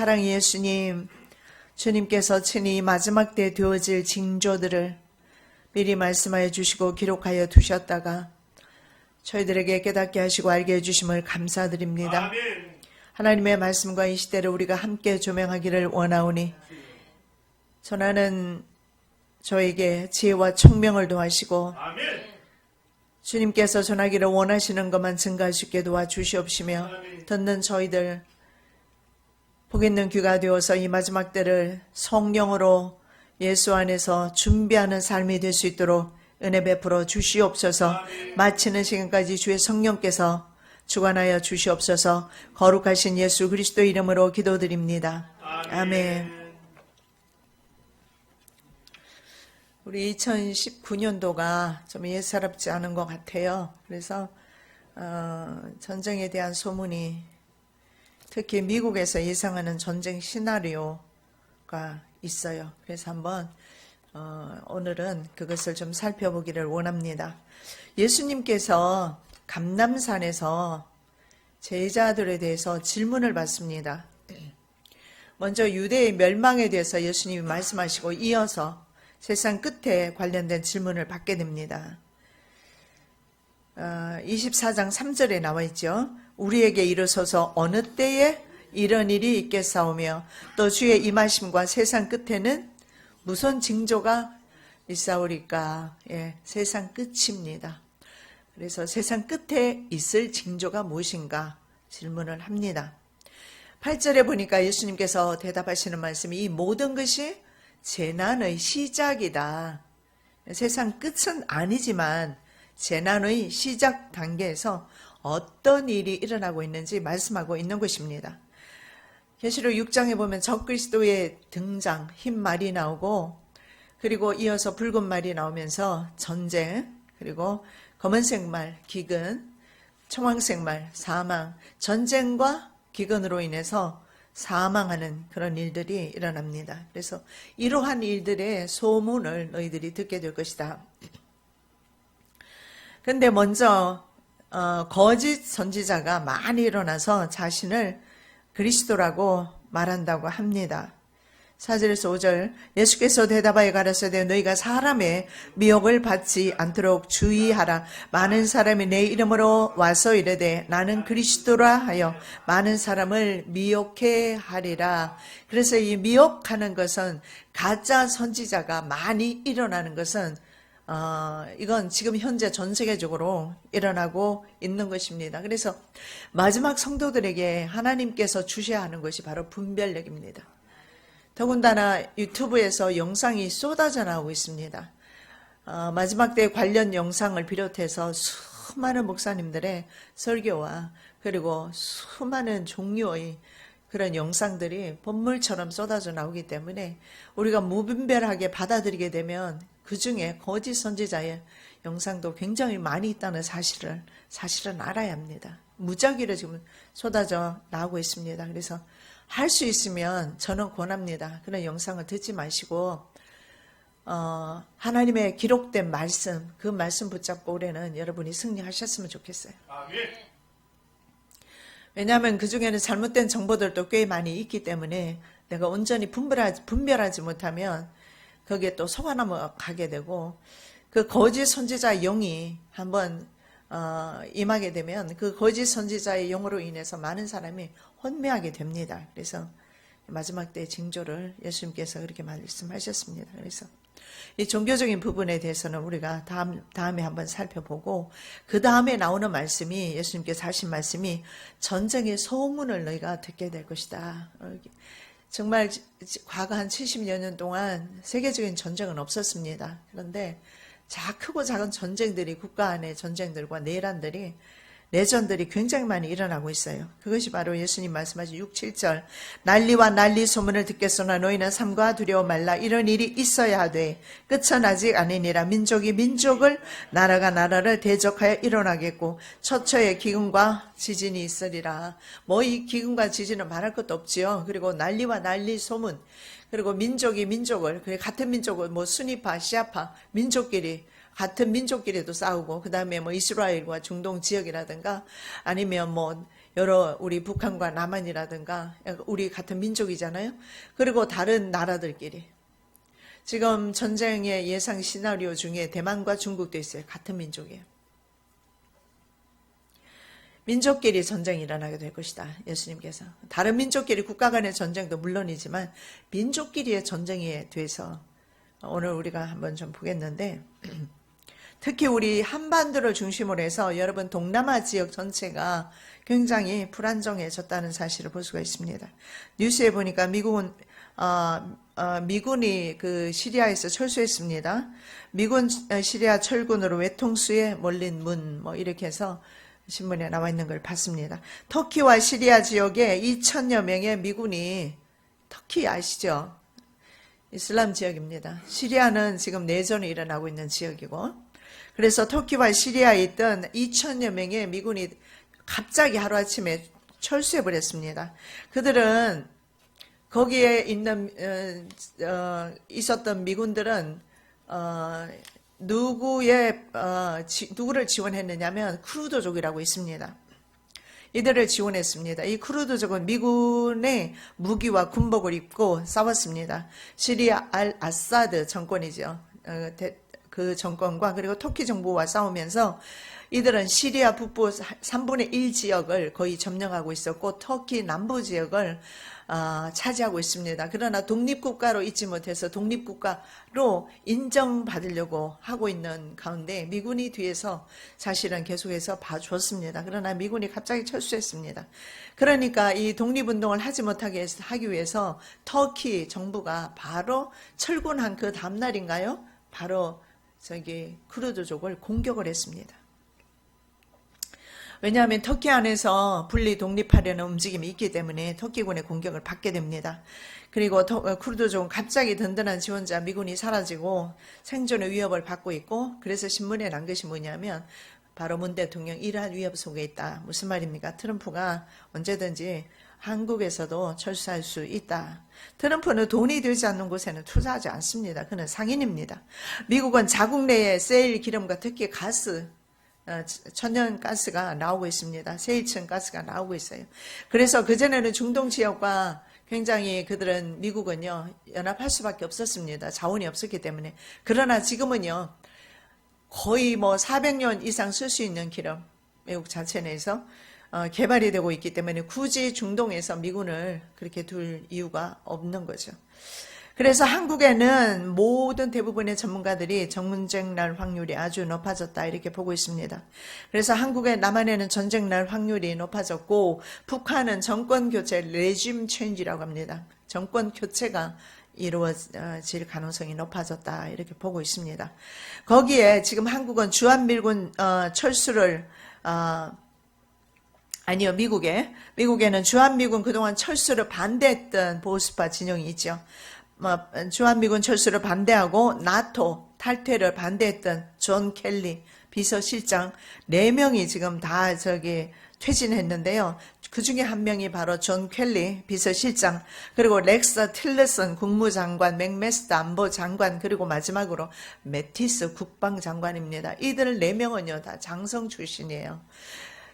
사랑의 예수님, 주님께서 친히 마지막 때 되어질 징조들을 미리 말씀하여 주시고 기록하여 두셨다가 저희들에게 깨닫게 하시고 알게 해주심을 감사드립니다. 아멘. 하나님의 말씀과 이 시대를 우리가 함께 조명하기를 원하오니 전하는 저에게 지혜와 총명을 도와시고 아멘. 주님께서 전하기를 원하시는 것만 증가할 수 있게 도와주시옵시며 듣는 저희들 복 있는 귀가 되어서 이 마지막 때를 성령으로 예수 안에서 준비하는 삶이 될 수 있도록 은혜 베풀어 주시옵소서. 마치는 시간까지 주의 성령께서 주관하여 주시옵소서. 거룩하신 예수 그리스도 이름으로 기도드립니다. 아멘. 우리 2019년도가 좀 예사롭지 않은 것 같아요. 그래서 전쟁에 대한 소문이 특히 미국에서 예상하는 전쟁 시나리오가 있어요. 그래서 한번 오늘은 그것을 좀 살펴보기를 원합니다. 예수님께서 감람산에서 제자들에 대해서 질문을 받습니다. 먼저 유대의 멸망에 대해서 예수님이 말씀하시고 이어서 세상 끝에 관련된 질문을 받게 됩니다. 24장 3절에 나와 있죠. 우리에게 이르소서 어느 때에 이런 일이 있겠사오며 또 주의 임하심과 세상 끝에는 무슨 징조가 있사오리까. 세상 끝입니다. 그래서 세상 끝에 있을 징조가 무엇인가 질문을 합니다. 8절에 보니까 예수님께서 대답하시는 말씀이 이 모든 것이 재난의 시작이다. 세상 끝은 아니지만 재난의 시작 단계에서 어떤 일이 일어나고 있는지 말씀하고 있는 것입니다. 계시록 6장에 보면 적그리스도의 등장, 흰 말이 나오고 그리고 이어서 붉은 말이 나오면서 전쟁, 그리고 검은색 말, 기근, 청황색 말, 사망, 전쟁과 기근으로 인해서 사망하는 그런 일들이 일어납니다. 그래서 이러한 일들의 소문을 너희들이 듣게 될 것이다. 근데 먼저 거짓 선지자가 많이 일어나서 자신을 그리스도라고 말한다고 합니다. 4절에서 5절 예수께서 대답하여 가라사대 너희가 사람의 미혹을 받지 않도록 주의하라. 많은 사람이 내 이름으로 와서 이르되 나는 그리스도라 하여 많은 사람을 미혹해 하리라. 그래서 이 미혹하는 것은 가짜 선지자가 많이 일어나는 것은 이건 지금 현재 전 세계적으로 일어나고 있는 것입니다. 그래서 마지막 성도들에게 하나님께서 주셔야 하는 것이 바로 분별력입니다. 더군다나 유튜브에서 영상이 쏟아져 나오고 있습니다. 마지막 때 관련 영상을 비롯해서 수많은 목사님들의 설교와 그리고 수많은 종류의 그런 영상들이 본물처럼 쏟아져 나오기 때문에 우리가 무분별하게 받아들이게 되면 그 중에 거짓 선지자의 영상도 굉장히 많이 있다는 사실은 알아야 합니다. 무작위로 지금 쏟아져 나오고 있습니다. 그래서 할 수 있으면 저는 권합니다. 그런 영상을 듣지 마시고 하나님의 기록된 말씀, 그 말씀 붙잡고 올해는 여러분이 승리하셨으면 좋겠어요. 아멘. 왜냐하면 그 중에는 잘못된 정보들도 꽤 많이 있기 때문에 내가 온전히 분별하지 못하면 거기에 또 속아 넘어가게 되고 그 거짓 선지자의 영이 한번 임하게 되면 그 거짓 선지자의 영으로 인해서 많은 사람이 혼미하게 됩니다. 그래서 마지막 때의 징조를 예수님께서 그렇게 말씀하셨습니다. 그래서 이 종교적인 부분에 대해서는 우리가 다음에 한번 살펴보고 그 다음에 나오는 말씀이 예수님께서 하신 말씀이 전쟁의 소문을 너희가 듣게 될 것이다. 정말 과거 한 70여 년 동안 세계적인 전쟁은 없었습니다. 그런데 크고 작은 전쟁들이 국가 안의 전쟁들과 내전들이 굉장히 많이 일어나고 있어요. 그것이 바로 예수님 말씀하신 6, 7절 난리와 난리 소문을 듣겠으나 너희는 삼가 두려워 말라. 이런 일이 있어야 하되 끝은 아직 아니니라. 민족이 민족을 나라가 나라를 대적하여 일어나겠고 처처에 기근과 지진이 있으리라. 이 기근과 지진은 말할 것도 없지요. 그리고 난리와 난리 소문 그리고 민족이 민족을 같은 민족을 순위파 시아파 민족끼리 같은 민족끼리도 싸우고 그 다음에 이스라엘과 중동 지역이라든가 아니면 여러 우리 북한과 남한이라든가 우리 같은 민족이잖아요. 그리고 다른 나라들끼리 지금 전쟁의 예상 시나리오 중에 대만과 중국도 있어요. 같은 민족이에요. 민족끼리 전쟁이 일어나게 될 것이다. 예수님께서. 다른 민족끼리 국가 간의 전쟁도 물론이지만 민족끼리의 전쟁에 대해서 오늘 우리가 한번 좀 보겠는데 특히 우리 한반도를 중심으로 해서 여러분 동남아 지역 전체가 굉장히 불안정해졌다는 사실을 볼 수가 있습니다. 뉴스에 보니까 미군이 그 시리아에서 철수했습니다. 미군 시리아 철군으로 외통수에 몰린 문 이렇게 해서 신문에 나와 있는 걸 봤습니다. 터키와 시리아 지역에 2,000여 명의 미군이 터키 아시죠? 이슬람 지역입니다. 시리아는 지금 내전이 일어나고 있는 지역이고 그래서 터키와 시리아에 있던 2,000여 명의 미군이 갑자기 하루아침에 철수해버렸습니다. 그들은 거기에 있는 있었던 미군들은 누구를 지원했느냐면 쿠르드족이라고 있습니다. 이들을 지원했습니다. 이 쿠르드족은 미군의 무기와 군복을 입고 싸웠습니다. 시리아 알 아사드 정권이죠. 그 정권과 그리고 터키 정부와 싸우면서 이들은 시리아 북부 3분의 1 지역을 거의 점령하고 있었고 터키 남부 지역을 차지하고 있습니다. 그러나 독립국가로 있지 못해서 독립국가로 인정받으려고 하고 있는 가운데 미군이 뒤에서 사실은 계속해서 봐줬습니다. 그러나 미군이 갑자기 철수했습니다. 그러니까 이 독립운동을 하지 못하게 하기 위해서 터키 정부가 바로 철군한 그 다음날인가요? 바로 쿠르드족을 공격을 했습니다. 왜냐하면 터키 안에서 분리 독립하려는 움직임이 있기 때문에 터키군의 공격을 받게 됩니다. 그리고 쿠르드족은 갑자기 든든한 지원자 미군이 사라지고 생존의 위협을 받고 있고 그래서 신문에 난 것이 뭐냐면 바로 문 대통령 이러한 위협 속에 있다. 무슨 말입니까? 트럼프가 언제든지 한국에서도 철수할 수 있다. 트럼프는 돈이 들지 않는 곳에는 투자하지 않습니다. 그는 상인입니다. 미국은 자국 내에 세일 기름과 특히 가스 천연가스가 나오고 있습니다. 세일천 가스가 나오고 있어요. 그래서 그전에는 중동 지역과 굉장히 그들은 미국은요 연합할 수밖에 없었습니다. 자원이 없었기 때문에. 그러나 지금은요 거의 400년 이상 쓸 수 있는 기름 미국 자체 내에서 개발이 되고 있기 때문에 굳이 중동에서 미군을 그렇게 둘 이유가 없는 거죠. 그래서 한국에는 모든 대부분의 전문가들이 전쟁 날 확률이 아주 높아졌다 이렇게 보고 있습니다. 그래서 한국의 남한에는 전쟁 날 확률이 높아졌고 북한은 정권 교체 레짐 체인지라고 합니다. 정권 교체가 이루어질 가능성이 높아졌다 이렇게 보고 있습니다. 거기에 지금 한국은 주한미군 철수를 미국에는 주한미군 그동안 철수를 반대했던 보수파 진영이 있죠. 주한미군 철수를 반대하고 나토 탈퇴를 반대했던 존 켈리 비서실장 4명이 지금 다 퇴진했는데요. 그 중에 한 명이 바로 존 켈리 비서실장, 그리고 렉서 틸러슨 국무장관, 맥메스터 안보장관, 그리고 마지막으로 매티스 국방장관입니다. 이들 4명은요 다 장성 출신이에요.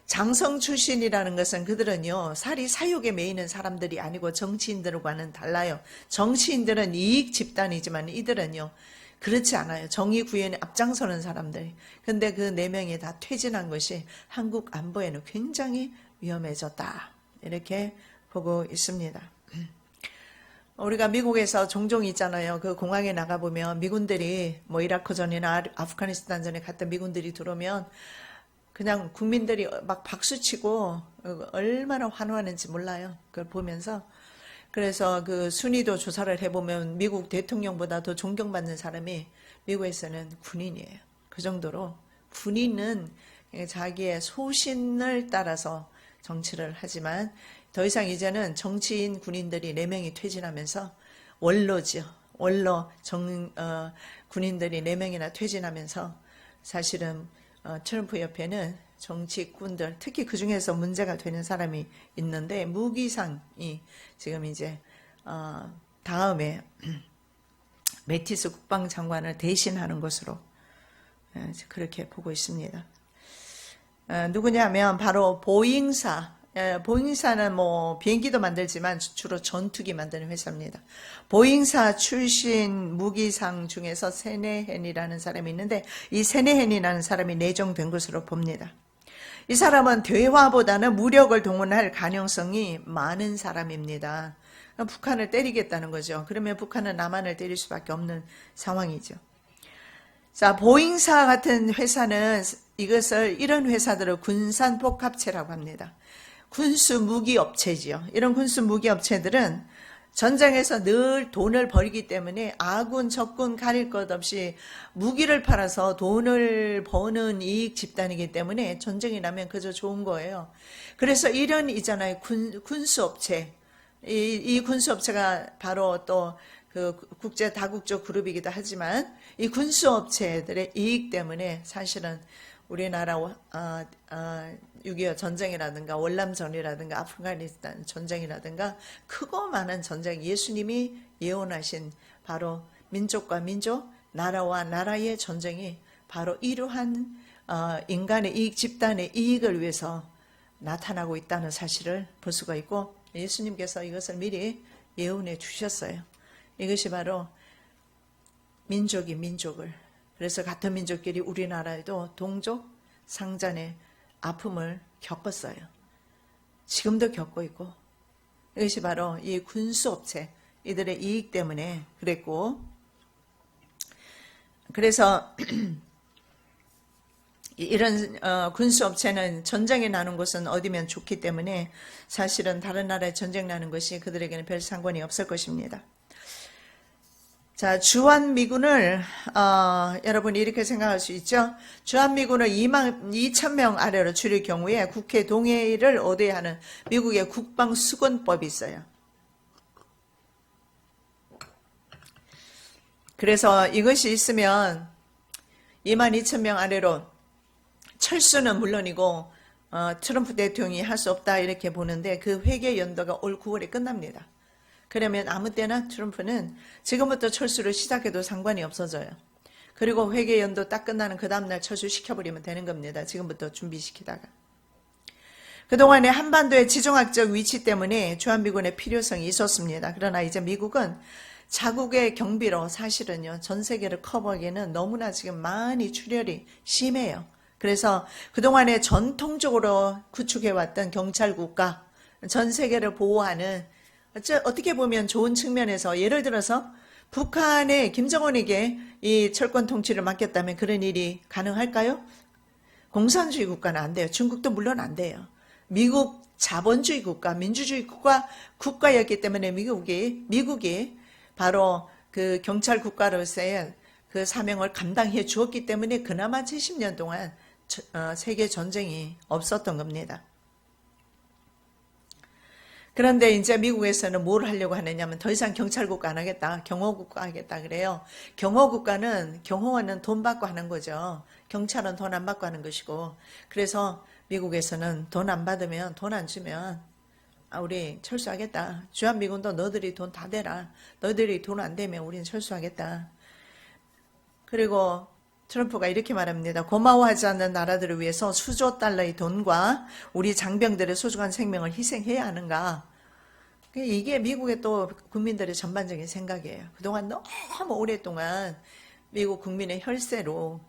장성 출신이라는 것은 그들은요 살이 사욕에 매이는 사람들이 아니고 정치인들과는 달라요. 정치인들은 이익 집단이지만 이들은요 그렇지 않아요. 정의 구현에 앞장서는 사람들. 근데 그 4명이 다 퇴진한 것이 한국 안보에는 굉장히 위험해졌다 이렇게 보고 있습니다. 우리가 미국에서 종종 있잖아요. 그 공항에 나가보면 미군들이 이라크전이나 아프가니스탄전에 갔던 미군들이 들어오면 그냥 국민들이 막 박수치고 얼마나 환호하는지 몰라요. 그걸 보면서. 그래서 그 순위도 조사를 해보면 미국 대통령보다 더 존경받는 사람이 미국에서는 군인이에요. 그 정도로 군인은 자기의 소신을 따라서 정치를 하지만 더 이상 이제는 정치인 군인들이 4명이 퇴진하면서 원로죠. 원로 군인들이 4명이나 퇴진하면서 사실은 트럼프 옆에는 정치꾼들, 특히 그 중에서 문제가 되는 사람이 있는데 무기상이 지금 이제 다음에 매티스 국방장관을 대신하는 것으로 그렇게 보고 있습니다. 누구냐면 바로 보잉사 보잉사는 뭐 비행기도 만들지만 주로 전투기 만드는 회사입니다. 보잉사 출신 무기상 중에서 세네헨이라는 사람이 있는데 이 세네헨이라는 사람이 내정된 것으로 봅니다. 이 사람은 대화보다는 무력을 동원할 가능성이 많은 사람입니다. 북한을 때리겠다는 거죠. 그러면 북한은 남한을 때릴 수밖에 없는 상황이죠. 자, 보잉사 같은 회사는 이런 회사들을 군산복합체라고 합니다. 군수 무기 업체지요. 이런 군수 무기 업체들은 전쟁에서 늘 돈을 벌기 때문에 아군, 적군 가릴 것 없이 무기를 팔아서 돈을 버는 이익 집단이기 때문에 전쟁이 나면 그저 좋은 거예요. 그래서 이런 있잖아요. 군수업체. 이 군수업체가 바로 또 그 국제 다국적 그룹이기도 하지만 이 군수업체들의 이익 때문에 사실은 우리나라 6.25 전쟁이라든가 월남전이라든가 아프가니스탄 전쟁이라든가 크고 많은 전쟁, 예수님이 예언하신 바로 민족과 민족, 나라와 나라의 전쟁이 바로 이러한 인간의 이익, 집단의 이익을 위해서 나타나고 있다는 사실을 볼 수가 있고 예수님께서 이것을 미리 예언해 주셨어요. 이것이 바로 민족이 민족을, 그래서 같은 민족끼리 우리나라에도 동족 상잔의 아픔을 겪었어요. 지금도 겪고 있고 이것이 바로 이 군수업체 이들의 이익 때문에 그랬고, 그래서 이런 군수업체는 전쟁이 나는 곳은 어디면 좋기 때문에 사실은 다른 나라에 전쟁 나는 것이 그들에게는 별 상관이 없을 것입니다. 자, 주한미군을 여러분이 이렇게 생각할 수 있죠. 주한미군을 2,000명 아래로 줄일 경우에 국회 동의를 얻어야 하는 미국의 국방수권법이 있어요. 그래서 이것이 있으면 22,000명 아래로 철수는 물론이고 트럼프 대통령이 할 수 없다 이렇게 보는데 그 회계 연도가 올 9월에 끝납니다. 그러면 아무 때나 트럼프는 지금부터 철수를 시작해도 상관이 없어져요. 그리고 회계 연도 딱 끝나는 그 다음날 철수시켜버리면 되는 겁니다. 지금부터 준비시키다가. 그동안에 한반도의 지정학적 위치 때문에 주한미군의 필요성이 있었습니다. 그러나 이제 미국은 자국의 경비로 사실은요, 전 세계를 커버하기에는 너무나 지금 많이 출혈이 심해요. 그래서 그동안에 전통적으로 구축해왔던 경찰국가, 전 세계를 보호하는 어떻게 보면 좋은 측면에서 예를 들어서 북한의 김정은에게 이 철권 통치를 맡겼다면 그런 일이 가능할까요? 공산주의 국가는 안 돼요. 중국도 물론 안 돼요. 미국 자본주의 국가, 민주주의 국가였기 때문에 미국이 바로 그 경찰 국가로서의 그 사명을 감당해 주었기 때문에 그나마 70년 동안 세계 전쟁이 없었던 겁니다. 그런데 이제 미국에서는 뭘 하려고 하느냐면 더 이상 경찰국가 안 하겠다. 경호국가 하겠다 그래요. 경호원은 돈 받고 하는 거죠. 경찰은 돈 안 받고 하는 것이고. 그래서 미국에서는 돈 안 받으면, 돈 안 주면 우리 철수하겠다. 주한미군도 너희들이 돈 다 대라. 너희들이 돈 안 대면 우리는 철수하겠다. 그리고 트럼프가 이렇게 말합니다. 고마워하지 않는 나라들을 위해서 수조 달러의 돈과 우리 장병들의 소중한 생명을 희생해야 하는가. 이게 미국의 또 국민들의 전반적인 생각이에요. 그동안 너무 오랫동안 미국 국민의 혈세로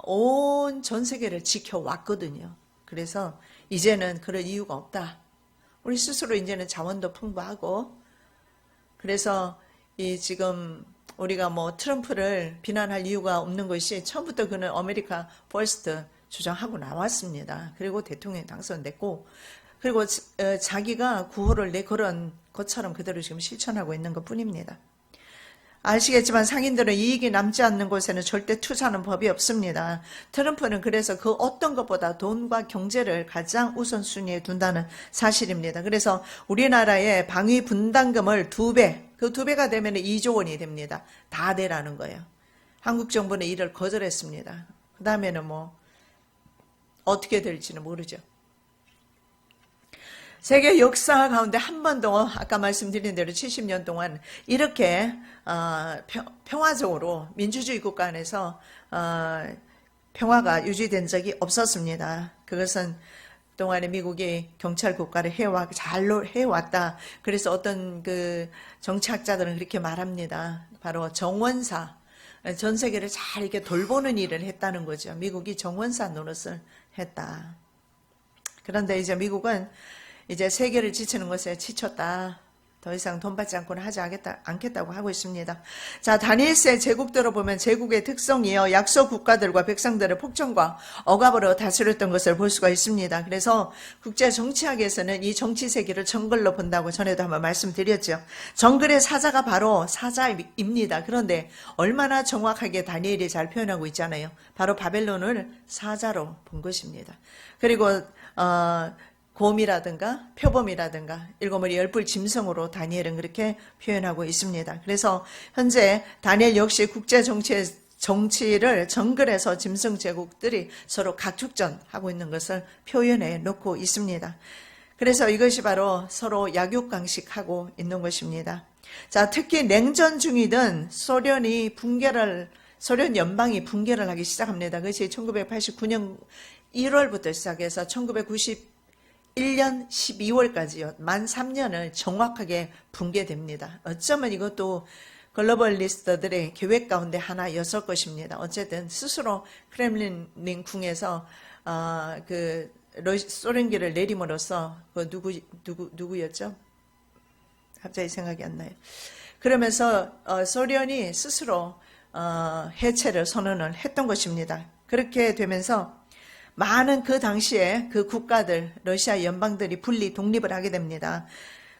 온 전 세계를 지켜왔거든요. 그래서 이제는 그럴 이유가 없다. 우리 스스로 이제는 자원도 풍부하고, 그래서 이 지금 우리가 뭐 트럼프를 비난할 이유가 없는 것이 처음부터 그는 아메리카 퍼스트 주장하고 나왔습니다. 그리고 대통령이 당선됐고, 그리고 자기가 구호를 내걸은 것처럼 그대로 지금 실천하고 있는 것 뿐입니다. 아시겠지만 상인들은 이익이 남지 않는 곳에는 절대 투자하는 법이 없습니다. 트럼프는 그래서 그 어떤 것보다 돈과 경제를 가장 우선순위에 둔다는 사실입니다. 그래서 우리나라의 방위 분담금을 2배, 그 2배가 되면 2조 원이 됩니다. 다 대라는 거예요. 한국 정부는 이를 거절했습니다. 그 다음에는 뭐 어떻게 될지는 모르죠. 세계 역사 가운데 한 번도 아까 말씀드린 대로 70년 동안 이렇게 평화적으로 민주주의 국가 안에서 평화가 유지된 적이 없었습니다. 그것은 그동안에 미국이 경찰 국가를 잘 해왔다. 그래서 어떤 그 정치학자들은 그렇게 말합니다. 바로 정원사, 전 세계를 잘 이렇게 돌보는 일을 했다는 거죠. 미국이 정원사 노릇을 했다. 그런데 이제 미국은 이제 세계를 지치는 것에 지쳤다. 더 이상 돈 받지 않고는 하지 않겠다고 하고 있습니다. 자, 다니엘서의 제국들을 보면 제국의 특성이요. 약소 국가들과 백성들의 폭정과 억압으로 다스렸던 것을 볼 수가 있습니다. 그래서 국제 정치학에서는 이 정치 세계를 정글로 본다고 전에도 한번 말씀드렸죠. 정글의 사자가 바로 사자입니다. 그런데 얼마나 정확하게 다니엘이 잘 표현하고 있잖아요. 바로 바벨론을 사자로 본 것입니다. 그리고 곰이라든가 표범이라든가 일곱머리 열불 짐승으로 다니엘은 그렇게 표현하고 있습니다. 그래서 현재 다니엘 역시 국제 정치를 정글에서 짐승 제국들이 서로 각축전하고 있는 것을 표현해 놓고 있습니다. 그래서 이것이 바로 서로 약육강식하고 있는 것입니다. 자, 특히 냉전 중이던 소련 연방이 붕괴를 하기 시작합니다. 그것이 1989년 1월부터 시작해서 1991년 12월까지요. 만 3년을 정확하게 붕괴됩니다. 어쩌면 이것도 글로벌리스트들의 계획 가운데 하나였을 것입니다. 어쨌든 스스로 크렘린 궁에서 소련기를 내림으로써 그 누구였죠? 갑자기 생각이 안 나요. 그러면서 소련이 스스로 해체를 선언을 했던 것입니다. 그렇게 되면서 많은 그 당시에 그 국가들, 러시아 연방들이 분리 독립을 하게 됩니다.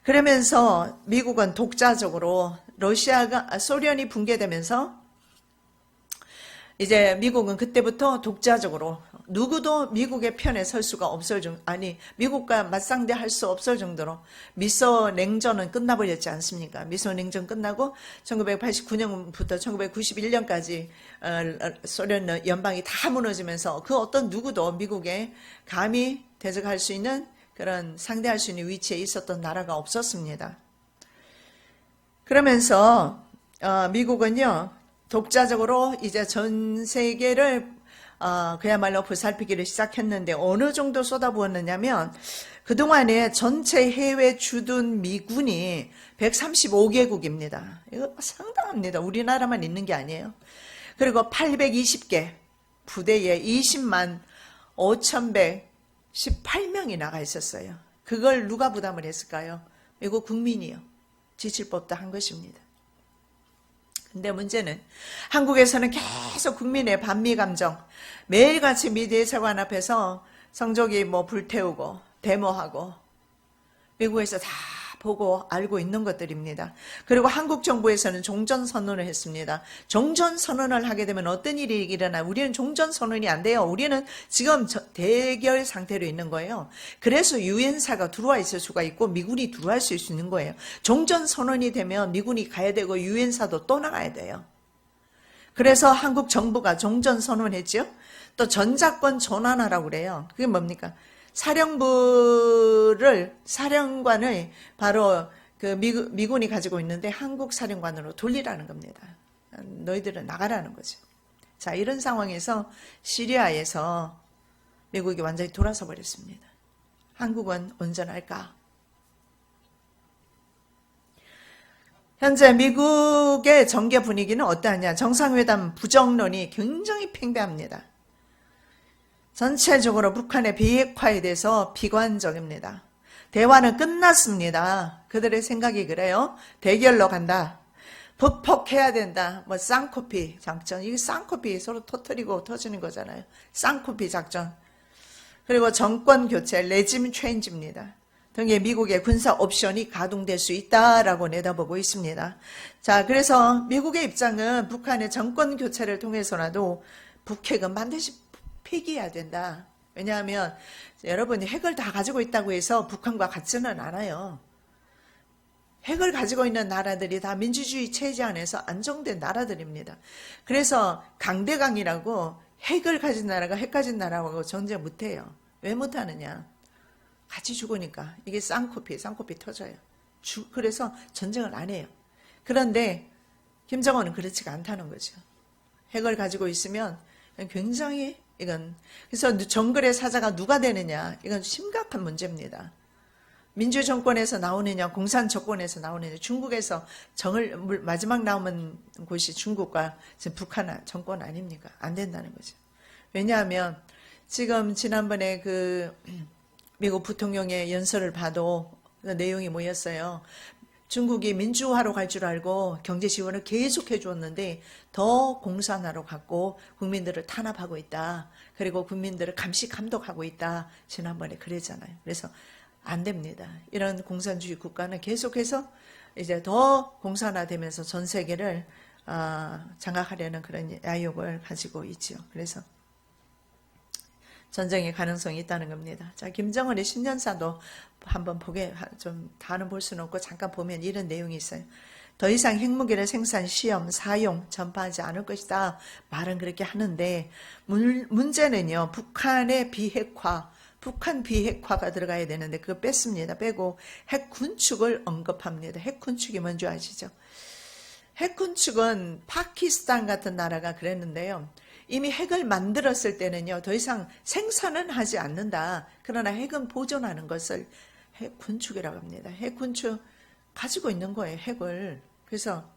그러면서 미국은 독자적으로 소련이 붕괴되면서 이제 미국은 그때부터 독자적으로 누구도 미국의 편에 설 수가 없을 미국과 맞상대할 수 없을 정도로 미소 냉전은 끝나버렸지 않습니까? 미소 냉전 끝나고 1989년부터 1991년까지 소련 연방이 다 무너지면서 그 어떤 누구도 미국에 감히 대적할 수 있는 그런 상대할 수 있는 위치에 있었던 나라가 없었습니다. 그러면서 미국은요 독자적으로 이제 전 세계를 그야말로 보살피기를 시작했는데 어느 정도 쏟아부었느냐면 그동안에 전체 해외 주둔 미군이 135개국입니다. 이거 상당합니다. 우리나라만 있는 게 아니에요. 그리고 820개 부대에 20만 5,118명이 나가 있었어요. 그걸 누가 부담을 했을까요? 미국 국민이요. 지칠 법도 한 것입니다. 근데 문제는 한국에서는 계속 국민의 반미 감정, 매일같이 미 대사관 앞에서 성조기 불태우고 데모하고 미국에서 다 보고 알고 있는 것들입니다. 그리고 한국 정부에서는 종전선언을 했습니다. 종전선언을 하게 되면 어떤 일이 일어나? 우리는 종전선언이 안 돼요. 우리는 지금 대결 상태로 있는 거예요. 그래서 유엔사가 들어와 있을 수가 있고 미군이 들어갈 수 있는 거예요. 종전선언이 되면 미군이 가야 되고 유엔사도 또 나가야 돼요. 그래서 한국 정부가 종전선언했죠. 또 전작권 전환하라고 그래요. 그게 뭡니까? 사령관을 바로 그 미군이 가지고 있는데 한국 사령관으로 돌리라는 겁니다. 너희들은 나가라는 거죠. 자, 이런 상황에서 시리아에서 미국이 완전히 돌아서 버렸습니다. 한국은 온전할까? 현재 미국의 정계 분위기는 어떠하냐? 정상회담 부정론이 굉장히 팽배합니다. 전체적으로 북한의 비핵화에 대해서 비관적입니다. 대화는 끝났습니다. 그들의 생각이 그래요. 대결로 간다. 북폭해야 된다. 쌍코피 작전. 이게 쌍코피 서로 터뜨리고 터지는 거잖아요. 쌍코피 작전. 그리고 정권 교체, 레짐 체인지입니다. 등의 미국의 군사 옵션이 가동될 수 있다라고 내다보고 있습니다. 자, 그래서 미국의 입장은 북한의 정권 교체를 통해서라도 북핵은 반드시 폐기해야 된다. 왜냐하면 여러분이 핵을 다 가지고 있다고 해서 북한과 같지는 않아요. 핵을 가지고 있는 나라들이 다 민주주의 체제 안에서 안정된 나라들입니다. 그래서 강대강이라고 핵을 가진 나라가 핵 가진 나라하고 전쟁 못해요. 왜 못하느냐? 같이 죽으니까. 이게 쌍코피 터져요. 그래서 전쟁을 안 해요. 그런데 김정은은 그렇지가 않다는 거죠. 핵을 가지고 있으면 굉장히 이건. 그래서 정글의 사자가 누가 되느냐. 이건 심각한 문제입니다. 민주정권에서 나오느냐, 공산 정권에서 나오느냐, 중국에서 마지막 남은 곳이 중국과 북한 정권 아닙니까? 안 된다는 거죠. 왜냐하면 지금 지난번에 그 미국 부통령의 연설을 봐도 그 내용이 뭐였어요? 중국이 민주화로 갈 줄 알고 경제 지원을 계속 해주었는데 더 공산화로 갔고 국민들을 탄압하고 있다. 그리고 국민들을 감시 감독하고 있다. 지난번에 그랬잖아요. 그래서 안 됩니다. 이런 공산주의 국가는 계속해서 이제 더 공산화되면서 전 세계를 장악하려는 그런 야욕을 가지고 있죠. 그래서 전쟁의 가능성이 있다는 겁니다. 자, 김정은의 10년사도 한번 다는 볼 수는 없고 잠깐 보면 이런 내용이 있어요. 더 이상 핵무기를 생산, 시험, 사용, 전파하지 않을 것이다. 말은 그렇게 하는데 문제는요. 북한의 비핵화, 북한 비핵화가 들어가야 되는데 그거 뺐습니다. 빼고 핵 군축을 언급합니다. 핵 군축이 뭔지 아시죠? 핵 군축은 파키스탄 같은 나라가 그랬는데요. 이미 핵을 만들었을 때는요. 더 이상 생산은 하지 않는다. 그러나 핵은 보존하는 것을 핵 군축이라고 합니다. 핵 군축 가지고 있는 거예요. 핵을. 그래서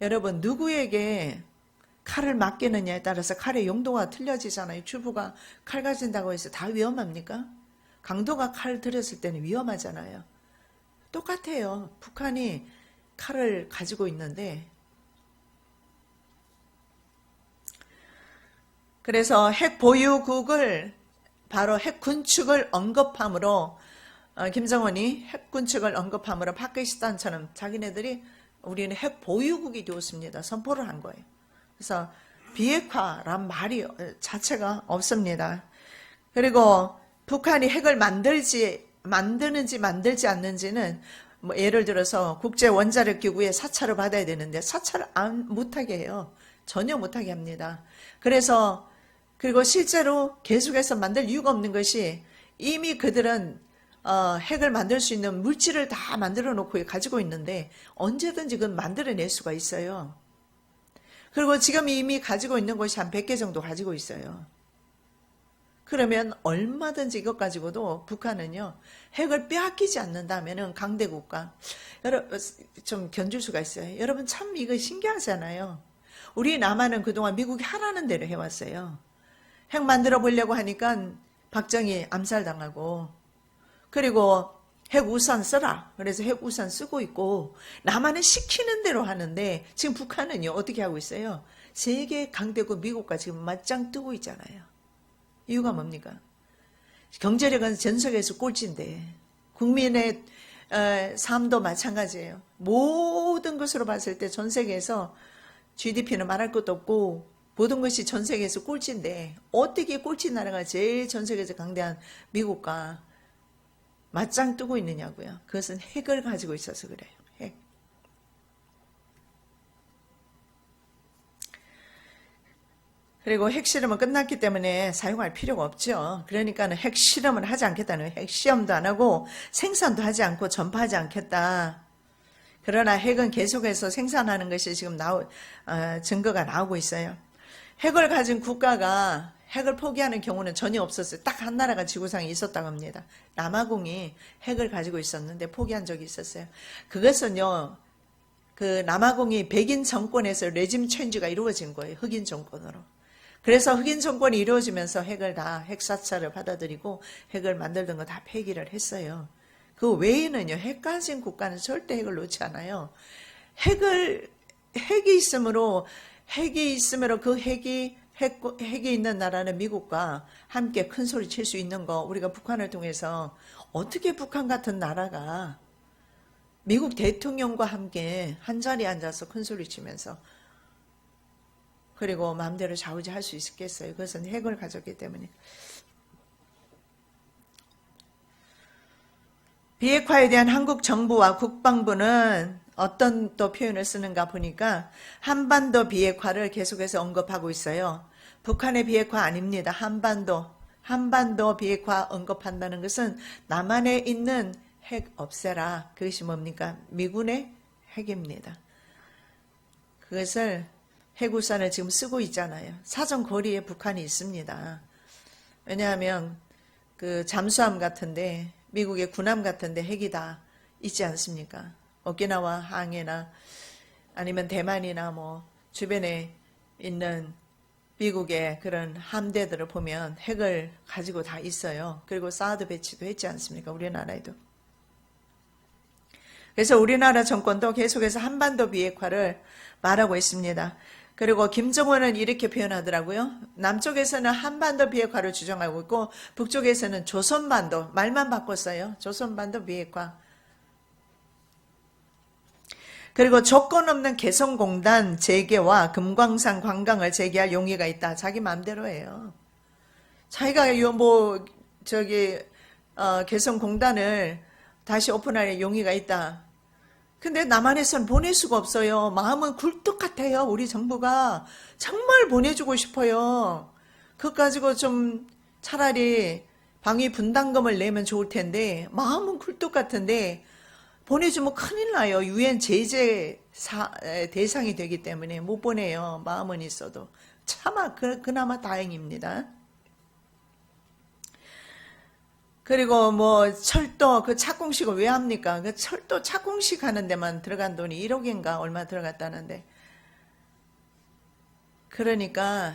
여러분 누구에게 칼을 맡기느냐에 따라서 칼의 용도가 틀려지잖아요. 주부가 칼 가진다고 해서 다 위험합니까? 강도가 칼 들였을 때는 위험하잖아요. 똑같아요. 북한이 칼을 가지고 있는데 그래서 핵 보유국을 바로 핵 군축을 언급함으로 김정은이 핵 군축을 언급함으로 파키스탄처럼 자기네들이 우리는 핵 보유국이 되었습니다. 선포를 한 거예요. 그래서 비핵화란 말이 자체가 없습니다. 그리고 북한이 핵을 만드는지 만들지 않는지는 뭐 예를 들어서 국제 원자력 기구에 사찰을 받아야 되는데 사찰을 못하게 해요. 전혀 못하게 합니다. 그리고 실제로 계속해서 만들 이유가 없는 것이 이미 그들은 핵을 만들 수 있는 물질을 다 만들어 놓고 가지고 있는데 언제든지 그건 만들어낼 수가 있어요. 그리고 지금 이미 가지고 있는 것이 한 100개 정도 가지고 있어요. 그러면 얼마든지 이것 가지고도 북한은요, 핵을 빼앗기지 않는다면은 강대국가, 좀 견줄 수가 있어요. 여러분 참 이거 신기하잖아요. 우리 남한은 그동안 미국이 하라는 대로 해왔어요. 핵 만들어 보려고 하니까 박정희 암살당하고, 그리고 핵우산 써라. 그래서 핵우산 쓰고 있고 남한은 시키는 대로 하는데 지금 북한은요 어떻게 하고 있어요? 세계 강대국 미국과 지금 맞짱 뜨고 있잖아요. 이유가 뭡니까? 경제력은 전 세계에서 꼴찌인데 국민의 삶도 마찬가지예요. 모든 것으로 봤을 때 전 세계에서 GDP는 말할 것도 없고 모든 것이 전 세계에서 꼴찌인데 어떻게 꼴찌 나라가 제일 전 세계에서 강대한 미국과 맞짱 뜨고 있느냐고요. 그것은 핵을 가지고 있어서 그래요. 핵. 그리고 핵실험은 끝났기 때문에 사용할 필요가 없죠. 그러니까는 핵실험을 하지 않겠다는 거예요. 핵시험도 안 하고 생산도 하지 않고 전파하지 않겠다. 그러나 핵은 계속해서 생산하는 것이 지금 증거가 나오고 있어요. 핵을 가진 국가가 핵을 포기하는 경우는 전혀 없었어요. 딱 한 나라가 지구상에 있었다고 합니다. 남아공이 핵을 가지고 있었는데 포기한 적이 있었어요. 그것은요, 그 남아공이 백인 정권에서 레짐 체인지가 이루어진 거예요. 흑인 정권으로. 그래서 흑인 정권이 이루어지면서 핵 사찰을 받아들이고 핵을 만들던 거 다 폐기를 했어요. 그 외에는요, 핵 가진 국가는 절대 핵을 놓지 않아요. 핵이 있으므로 그 핵이 있는 나라는 미국과 함께 큰 소리 칠 수 있는 거, 우리가 북한을 통해서 어떻게 북한 같은 나라가 미국 대통령과 함께 한자리에 앉아서 큰 소리 치면서 그리고 마음대로 좌우지할 수 있겠어요. 그것은 핵을 가졌기 때문에. 비핵화에 대한 한국 정부와 국방부는 어떤 또 표현을 쓰는가 보니까 한반도 비핵화를 계속해서 언급하고 있어요. 북한의 비핵화 아닙니다. 한반도 비핵화 언급한다는 것은 남한에 있는 핵 없애라. 그것이 뭡니까? 미군의 핵입니다. 그것을 핵우산을 지금 쓰고 있잖아요. 사정거리에 북한이 있습니다. 왜냐하면 그 잠수함 같은데 미국의 군함 같은데 핵이 다 있지 않습니까? 오키나와 항해나 아니면 대만이나 뭐 주변에 있는 미국의 그런 함대들을 보면 핵을 가지고 다 있어요. 그리고 사드 배치도 했지 않습니까? 우리나라에도. 그래서 우리나라 정권도 계속해서 한반도 비핵화를 말하고 있습니다. 그리고 김정은은 이렇게 표현하더라고요. 남쪽에서는 한반도 비핵화를 주장하고 있고 북쪽에서는 조선반도, 말만 바꿨어요. 조선반도 비핵화. 그리고 조건 없는 개성공단 재개와 금광산 관광을 재개할 용의가 있다. 자기 마음대로 해요. 자기가 개성공단을 다시 오픈할 용의가 있다. 근데 남한에선 보낼 수가 없어요. 마음은 굴뚝 같아요. 우리 정부가 정말 보내주고 싶어요. 그것 가지고 좀 차라리 방위 분담금을 내면 좋을 텐데 마음은 굴뚝 같은데 보내주면 큰일 나요. 유엔 제재 대상이 되기 때문에 못 보내요. 마음은 있어도. 차마 그나마 다행입니다. 그리고 뭐 철도 그 착공식을 왜 합니까? 그 철도 착공식 하는 데만 들어간 돈이 1억인가 얼마 들어갔다는데. 그러니까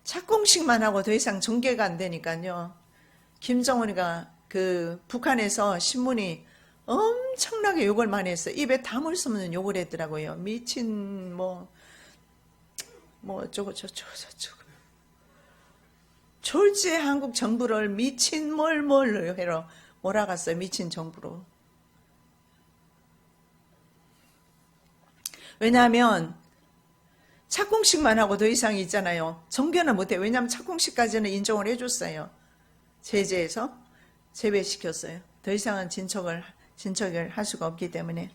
착공식만 하고 더 이상 전개가 안 되니까요. 김정은이가 그 북한에서 신문이 엄청나게 욕을 많이 했어요. 입에 담을 수 없는 욕을 했더라고요. 미친 뭐 어쩌고 저쩌고 졸지에 한국 정부를 미친 뭘 해로 몰아갔어요. 미친 정부로. 왜냐하면 착공식만 하고 더 이상 있잖아요. 정교는 못해. 왜냐하면 착공식까지는 인정을 해줬어요. 제재에서 제외시켰어요. 더 이상은 진척을 할 수가 없기 때문에.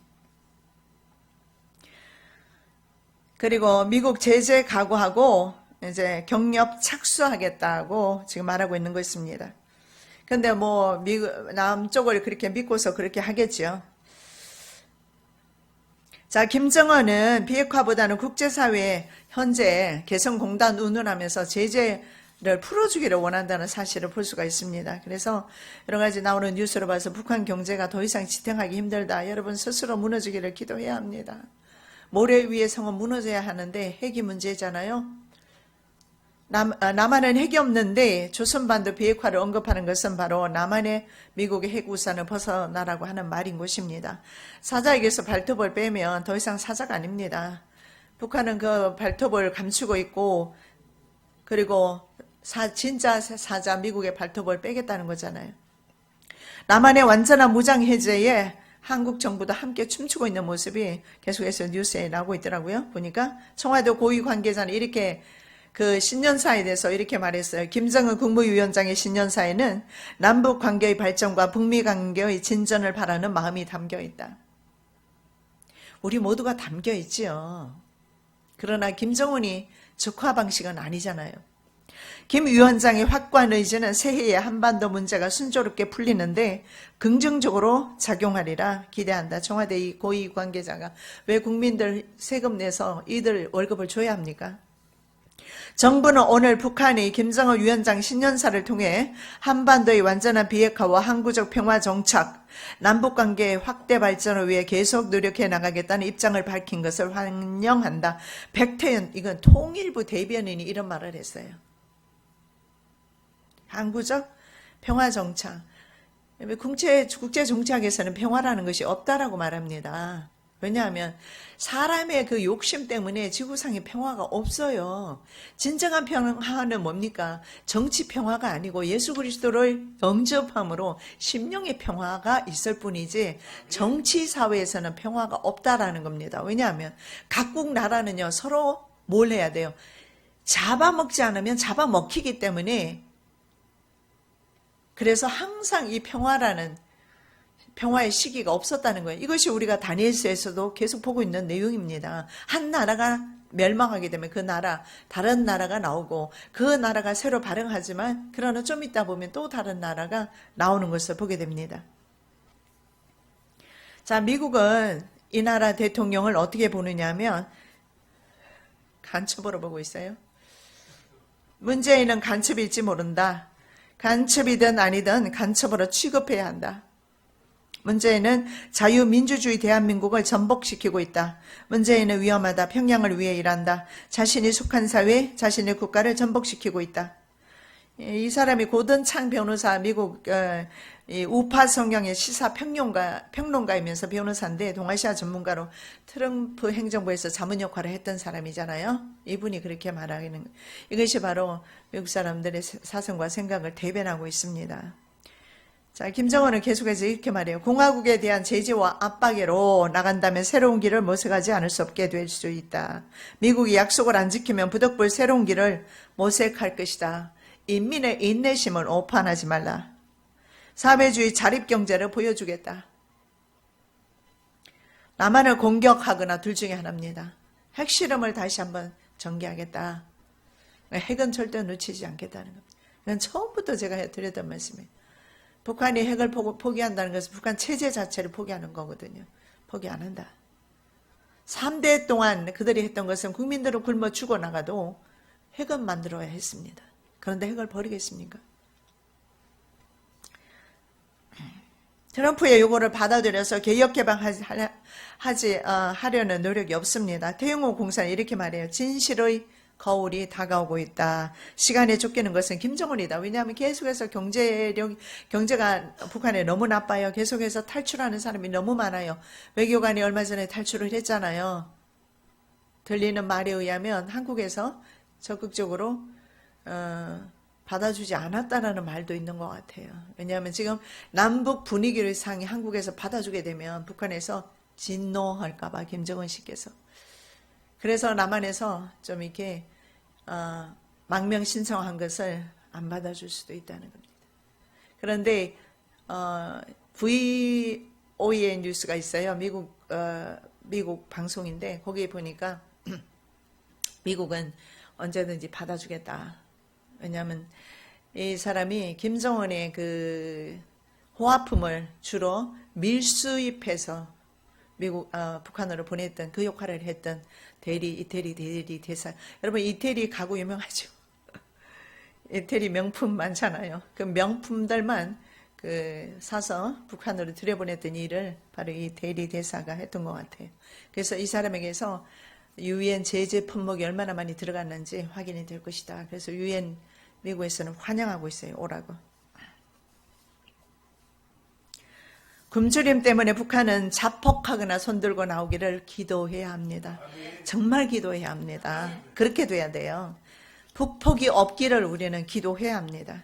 그리고 미국 제재 각오하고 이제 경협 착수하겠다고 지금 말하고 있는 것입니다. 근데 뭐 남쪽을 그렇게 믿고서 그렇게 하겠죠. 자, 김정은은 비핵화보다는 국제사회에 현재 개성공단 운운하면서 제재를 풀어주기를 원한다는 사실을 볼 수가 있습니다. 그래서 여러 가지 나오는 뉴스를 봐서 북한 경제가 더 이상 지탱하기 힘들다. 여러분 스스로 무너지기를 기도해야 합니다. 모래 위의 성은 무너져야 하는데 핵이 문제잖아요. 남한은 핵이 없는데 조선반도 비핵화를 언급하는 것은 바로 남한의 미국의 핵 우산을 벗어나라고 하는 말인 것입니다. 사자에게서 발톱을 빼면 더 이상 사자가 아닙니다. 북한은 그 발톱을 감추고 있고 그리고 진짜 사자 미국의 발톱을 빼겠다는 거잖아요. 남한의 완전한 무장 해제에 한국 정부도 함께 춤추고 있는 모습이 계속해서 뉴스에 나오고 있더라고요. 보니까 청와대 고위 관계자는 이렇게 그 신년사에 대해서 이렇게 말했어요. 김정은 국무위원장의 신년사에는 남북 관계의 발전과 북미 관계의 진전을 바라는 마음이 담겨 있다. 우리 모두가 담겨 있지요. 그러나 김정은이 적화 방식은 아니잖아요. 김 위원장의 확고한 의지는 새해에 한반도 문제가 순조롭게 풀리는데 긍정적으로 작용하리라 기대한다. 청와대 고위 관계자가. 왜 국민들 세금 내서 이들 월급을 줘야 합니까? 정부는 오늘 북한이 김정은 위원장 신년사를 통해 한반도의 완전한 비핵화와 항구적 평화 정착, 남북관계의 확대 발전을 위해 계속 노력해 나가겠다는 입장을 밝힌 것을 환영한다. 백태현, 이건 통일부 대변인이 이런 말을 했어요. 항구적 평화 정착. 국제 정착에서는 평화라는 것이 없다라고 말합니다. 왜냐하면 사람의 그 욕심 때문에 지구상에 평화가 없어요. 진정한 평화는 뭡니까? 정치 평화가 아니고 예수 그리스도를 영접함으로 심령의 평화가 있을 뿐이지 정치 사회에서는 평화가 없다라는 겁니다. 왜냐하면 각국 나라는요 서로 뭘 해야 돼요? 잡아먹지 않으면 잡아먹히기 때문에 그래서 항상 이 평화의 시기가 없었다는 거예요. 이것이 우리가 다니엘서에서도 계속 보고 있는 내용입니다. 한 나라가 멸망하게 되면 그 나라, 다른 나라가 나오고 그 나라가 새로 발흥하지만 그러나 좀 있다 보면 또 다른 나라가 나오는 것을 보게 됩니다. 자, 미국은 이 나라 대통령을 어떻게 보느냐 하면 간첩으로 보고 있어요. 문재인은 간첩일지 모른다. 간첩이든 아니든 간첩으로 취급해야 한다. 문재인은 자유민주주의 대한민국을 전복시키고 있다. 문재인은 위험하다. 평양을 위해 일한다. 자신이 속한 사회, 자신의 국가를 전복시키고 있다. 이 사람이 고든창 변호사, 미국 우파 성향의 시사 평론가이면서 변호사인데 동아시아 전문가로 트럼프 행정부에서 자문 역할을 했던 사람이잖아요. 이분이 그렇게 말하기는 이것이 바로 미국 사람들의 사상과 생각을 대변하고 있습니다. 자, 김정은은 계속해서 이렇게 말해요. 공화국에 대한 제재와 압박으로 나간다면 새로운 길을 모색하지 않을 수 없게 될 수 있다. 미국이 약속을 안 지키면 부득불 새로운 길을 모색할 것이다. 인민의 인내심을 오판하지 말라. 사회주의 자립경제를 보여주겠다. 남한을 공격하거나 둘 중에 하나입니다. 핵실험을 다시 한번 전개하겠다. 핵은 절대 놓치지 않겠다는 겁니다. 이건 처음부터 제가 드렸던 말씀이에요. 북한이 핵을 포기한다는 것은 북한 체제 자체를 포기하는 거거든요. 포기 안 한다. 3대 동안 그들이 했던 것은 국민들은 굶어 죽어나가도 핵은 만들어야 했습니다. 그런데 핵을 버리겠습니까? 트럼프의 요구를 받아들여서 하려는 노력이 없습니다. 태영호 공사는 이렇게 말해요. 진실의 거울이 다가오고 있다. 시간에 쫓기는 것은 김정은이다. 왜냐하면 계속해서 경제가 북한에 너무 나빠요. 계속해서 탈출하는 사람이 너무 많아요. 외교관이 얼마 전에 탈출을 했잖아요. 들리는 말에 의하면 한국에서 적극적으로 받아주지 않았다라는 말도 있는 것 같아요. 왜냐하면 지금 남북 분위기를 상이 한국에서 받아주게 되면 북한에서 진노할까봐 김정은 씨께서. 그래서 남한에서 좀 이렇게 망명 신청한 것을 안 받아줄 수도 있다는 겁니다. 그런데 VOA 뉴스가 있어요. 미국 방송인데 거기에 보니까 미국은 언제든지 받아주겠다. 왜냐하면 이 사람이 김정은의 그 호화품을 주로 밀수입해서 북한으로 보냈던 그 역할을 했던 이태리 대사. 여러분 이태리 가구 유명하죠? 이태리 명품 많잖아요. 그 명품들만 사서 북한으로 들여보냈던 일을 바로 이 대리 대사가 했던 것 같아요. 그래서 이 사람에게서 유엔 제재 품목이 얼마나 많이 들어갔는지 확인이 될 것이다. 그래서 유엔 미국에서는 환영하고 있어요. 오라고. 굶주림 때문에 북한은 자폭하거나 손들고 나오기를 기도해야 합니다. 정말 기도해야 합니다. 그렇게 돼야 돼요. 북폭이 없기를 우리는 기도해야 합니다.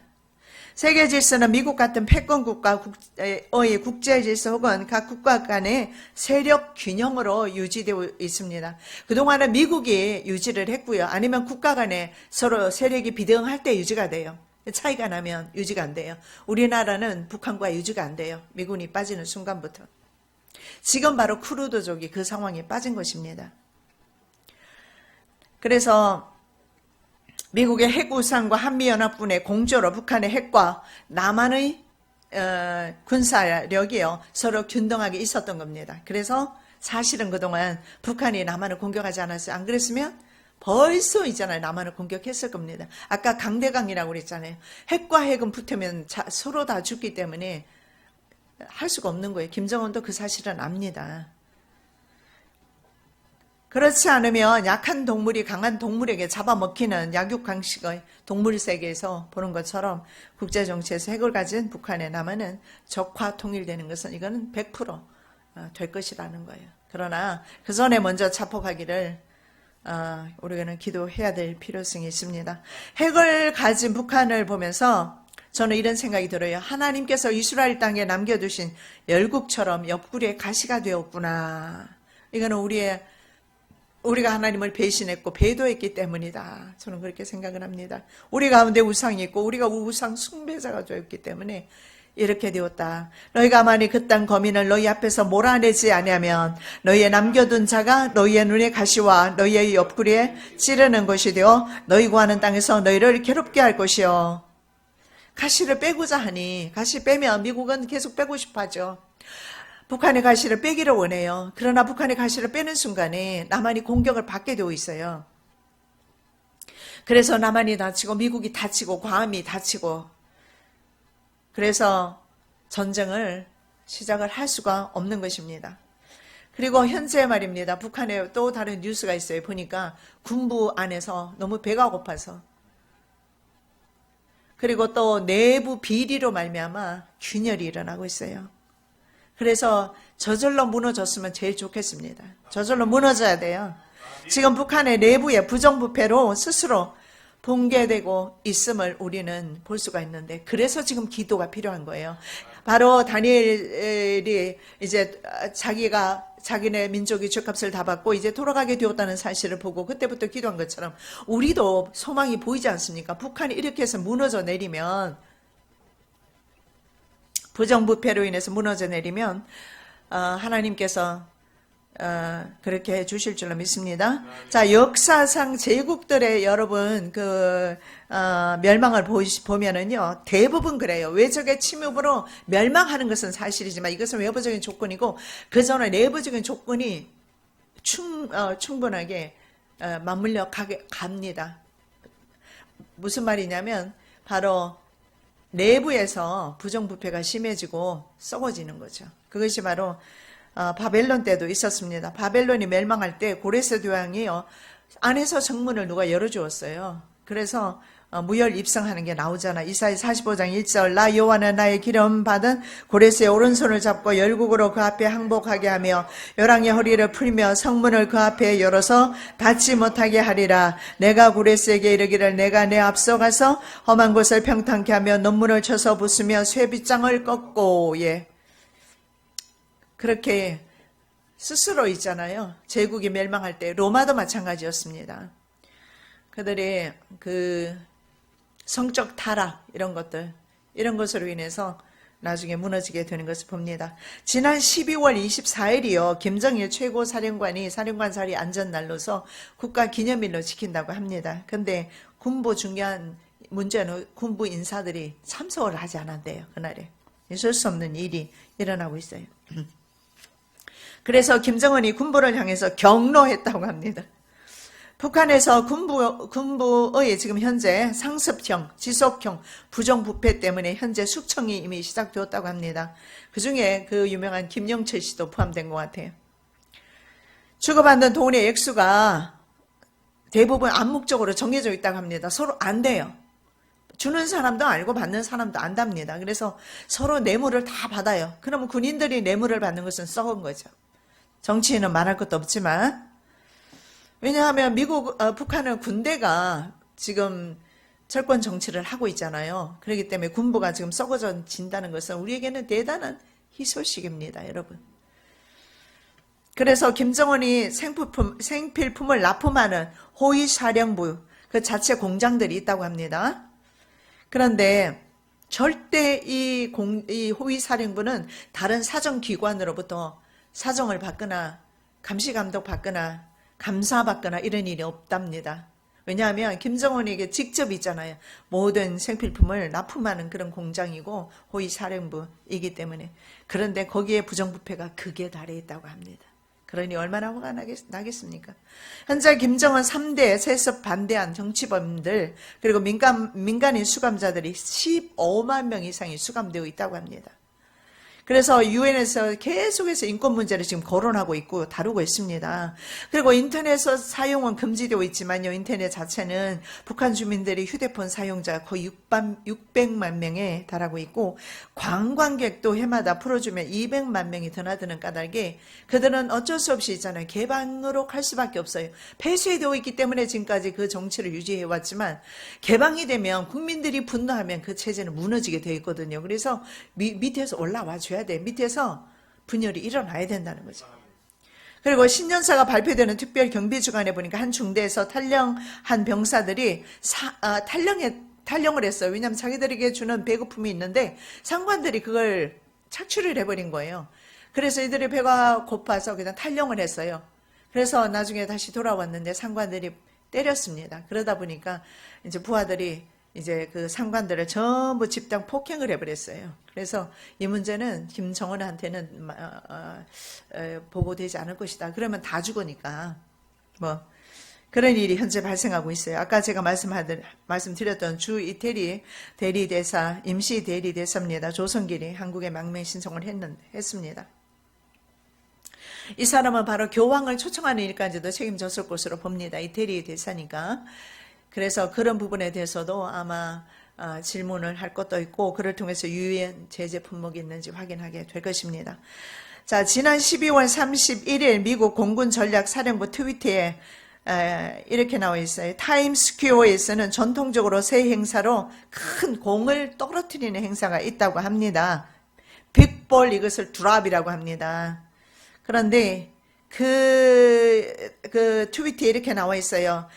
세계 질서는 미국 같은 패권 국가의 국제 질서 혹은 각 국가 간의 세력 균형으로 유지되고 있습니다. 그동안은 미국이 유지를 했고요. 아니면 국가 간에 서로 세력이 비등할 때 유지가 돼요. 차이가 나면 유지가 안 돼요. 우리나라는 북한과 유지가 안 돼요. 미군이 빠지는 순간부터. 지금 바로 쿠르드족이 그 상황에 빠진 것입니다. 그래서 미국의 핵우상과 한미연합군의 공조로 북한의 핵과 남한의 군사력이요 서로 균등하게 있었던 겁니다. 그래서 사실은 그동안 북한이 남한을 공격하지 않았어요. 안 그랬으면 벌써 있잖아요. 남한을 공격했을 겁니다. 아까 강대강이라고 그랬잖아요. 핵과 핵은 붙으면 서로 다 죽기 때문에 할 수가 없는 거예요. 김정은도 그 사실은 압니다. 그렇지 않으면 약한 동물이 강한 동물에게 잡아먹히는 약육강식의 동물 세계에서 보는 것처럼 국제정치에서 핵을 가진 북한의 남한은 적화 통일되는 것은 이거는 100%될 것이라는 거예요. 그러나 그 전에 먼저 자폭하기를 우리는 기도해야 될 필요성이 있습니다. 핵을 가진 북한을 보면서 저는 이런 생각이 들어요. 하나님께서 이스라엘 땅에 남겨두신 열국처럼 옆구리에 가시가 되었구나. 이거는 우리가 하나님을 배신했고 배도했기 때문이다. 저는 그렇게 생각을 합니다. 우리 가운데 우상이 있고 우리가 우상 숭배자가 되었기 때문에 이렇게 되었다. 너희가 만일 그 땅 거민을 너희 앞에서 몰아내지 아니하면 너희의 남겨둔 자가 너희의 눈에 가시와 너희의 옆구리에 찌르는 것이 되어 너희 구하는 땅에서 너희를 괴롭게 할 것이요. 가시를 빼고자 하니 가시 빼면 미국은 계속 빼고 싶어 하죠. 북한의 가시를 빼기를 원해요. 그러나 북한의 가시를 빼는 순간에 남한이 공격을 받게 되어 있어요. 그래서 남한이 다치고 미국이 다치고 괌이 다치고 그래서 전쟁을 시작을 할 수가 없는 것입니다. 그리고 현재 말입니다. 북한에 또 다른 뉴스가 있어요. 보니까 군부 안에서 너무 배가 고파서 그리고 또 내부 비리로 말미암아 균열이 일어나고 있어요. 그래서 저절로 무너졌으면 제일 좋겠습니다. 저절로 무너져야 돼요. 지금 북한의 내부에 부정부패로 스스로 붕괴되고 있음을 우리는 볼 수가 있는데 그래서 지금 기도가 필요한 거예요. 바로 다니엘이 이제 자기네 민족이 죗값을 다 받고 이제 돌아가게 되었다는 사실을 보고 그때부터 기도한 것처럼 우리도 소망이 보이지 않습니까? 북한이 이렇게 해서 무너져 내리면 부정부패로 인해서 무너져 내리면 하나님께서 그렇게 해 주실 줄로 믿습니다. 자, 역사상 제국들의 여러분 멸망을 보면은요 대부분 그래요. 외적의 침입으로 멸망하는 것은 사실이지만 이것은 외부적인 조건이고 그 전에 내부적인 조건이 충분하게 맞물려 갑니다. 무슨 말이냐면 바로 내부에서 부정부패가 심해지고 썩어지는 거죠. 그것이 바로 바벨론 때도 있었습니다. 바벨론이 멸망할 때 고레스 교황이요 안에서 정문을 누가 열어주었어요. 그래서 무혈 입성하는 게 나오잖아. 이사야 45장 1절 나 여호와는 나의 기름 받은 고레스의 오른손을 잡고 열국으로 그 앞에 항복하게 하며 열왕의 허리를 풀며 성문을 그 앞에 열어서 닫지 못하게 하리라. 내가 고레스에게 이르기를 내가 내 앞서 가서 험한 곳을 평탄케 하며 논문을 쳐서 부수며 쇠빗장을 꺾고 그렇게 스스로 있잖아요. 제국이 멸망할 때 로마도 마찬가지였습니다. 그들이 성적 타락 이런 것으로 인해서 나중에 무너지게 되는 것을 봅니다. 지난 12월 24일이요. 김정일 최고사령관이 사령관살이 안전날로서 국가기념일로 지킨다고 합니다. 근데 군부 중요한 문제는 군부 인사들이 참석을 하지 않았대요. 그날에. 있을 수 없는 일이 일어나고 있어요. 그래서 김정은이 군부를 향해서 경로했다고 합니다. 북한에서 군부의 지금 현재 상습형, 지속형 부정부패 때문에 현재 숙청이 이미 시작되었다고 합니다. 그 중에 그 유명한 김영철 씨도 포함된 것 같아요. 주고받는 돈의 액수가 대부분 암묵적으로 정해져 있다고 합니다. 서로 안 돼요. 주는 사람도 알고 받는 사람도 안답니다. 그래서 서로 뇌물을 다 받아요. 그러면 군인들이 뇌물을 받는 것은 썩은 거죠. 정치인은 말할 것도 없지만 왜냐하면 북한은 군대가 지금 철권 정치를 하고 있잖아요. 그렇기 때문에 군부가 지금 썩어진다는 것은 우리에게는 대단한 희소식입니다, 여러분. 그래서 김정은이 생필품을 납품하는 호위사령부 그 자체 공장들이 있다고 합니다. 그런데 절대 이 호위사령부는 다른 사정기관으로부터 사정을 받거나 감시감독 받거나 감사받거나 이런 일이 없답니다. 왜냐하면 김정은에게 직접 있잖아요. 모든 생필품을 납품하는 그런 공장이고 호위사령부이기 때문에. 그런데 거기에 부정부패가 극에 달해 있다고 합니다. 그러니 얼마나 화가 나겠습니까? 현재 김정은 3대 세습 반대한 정치범들 그리고 민간인 수감자들이 15만 명 이상이 수감되어 있다고 합니다. 그래서 유엔에서 계속해서 인권 문제를 지금 거론하고 있고 다루고 있습니다. 그리고 인터넷 사용은 금지되어 있지만요. 인터넷 자체는 북한 주민들이 휴대폰 사용자 거의 600만 명에 달하고 있고 관광객도 해마다 풀어주면 200만 명이 드나드는 까닭에 그들은 어쩔 수 없이 있잖아요. 개방으로 갈 수밖에 없어요. 폐쇄되어 있기 때문에 지금까지 그 정치를 유지해왔지만 개방이 되면 국민들이 분노하면 그 체제는 무너지게 되어 있거든요. 그래서 밑에서 올라와 줘야 돼. 밑에서 분열이 일어나야 된다는 거죠. 그리고 신년사가 발표되는 특별 경비 주간에 보니까 한 중대에서 탈령한 병사들이 탈령을 했어요. 왜냐하면 자기들에게 주는 배고픔이 있는데 상관들이 그걸 착취를 해버린 거예요. 그래서 이들이 배가 고파서 그냥 탈령을 했어요. 그래서 나중에 다시 돌아왔는데 상관들이 때렸습니다. 그러다 보니까 이제 부하들이 이제 그 상관들을 전부 집단 폭행을 해버렸어요. 그래서 이 문제는 김정은한테는 보고되지 않을 것이다. 그러면 다 죽으니까 그런 일이 현재 발생하고 있어요. 아까 제가 말씀드렸던 주 이태리 대리대사, 임시 대리대사입니다. 조선길이 한국에 망명 신청을 했습니다. 이 사람은 바로 교황을 초청하는 일까지도 책임졌을 것으로 봅니다. 이태리 대사니까. 그래서 그런 부분에 대해서도 아마 질문을 할 것도 있고, 그를 통해서 유엔 제재 품목이 있는지 확인하게 될 것입니다. 자, 지난 12월 31일 미국 공군 전략 사령부 트위터에 이렇게 나와 있어요. 타임스퀘어에서는 전통적으로 새 행사로 큰 공을 떨어뜨리는 행사가 있다고 합니다. 빅볼, 이것을 드랍이라고 합니다. 그런데 그 트위터에 이렇게 나와 있어요.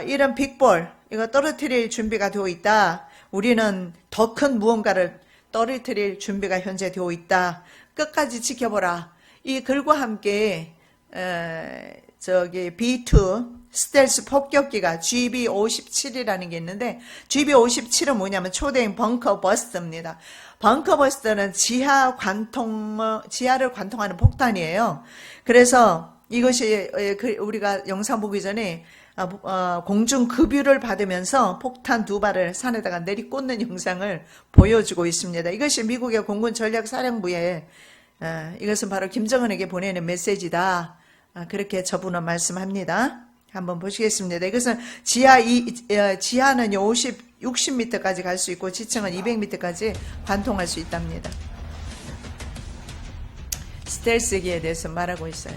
이런 빅볼, 이거 떨어뜨릴 준비가 되어 있다. 우리는 더 큰 무언가를 떨어뜨릴 준비가 현재 되어 있다. 끝까지 지켜보라. 이 글과 함께 B2 스텔스 폭격기가 GB-57이라는 게 있는데, GB-57은 뭐냐면 초대형 벙커 버스터입니다. 벙커 버스터는 지하를 관통하는 폭탄이에요. 그래서 이것이 우리가 영상 보기 전에 공중 급유를 받으면서 폭탄 2발을 산에다가 내리꽂는 영상을 보여주고 있습니다. 이것이 미국의 공군 전략사령부에 이것은 바로 김정은에게 보내는 메시지다. 그렇게 저분은 말씀합니다. 한번 보시겠습니다. 이것은 지하는 60m까지 갈 수 있고 지층은 200m까지 관통할 수 있답니다. 스텔스기에 대해서 말하고 있어요.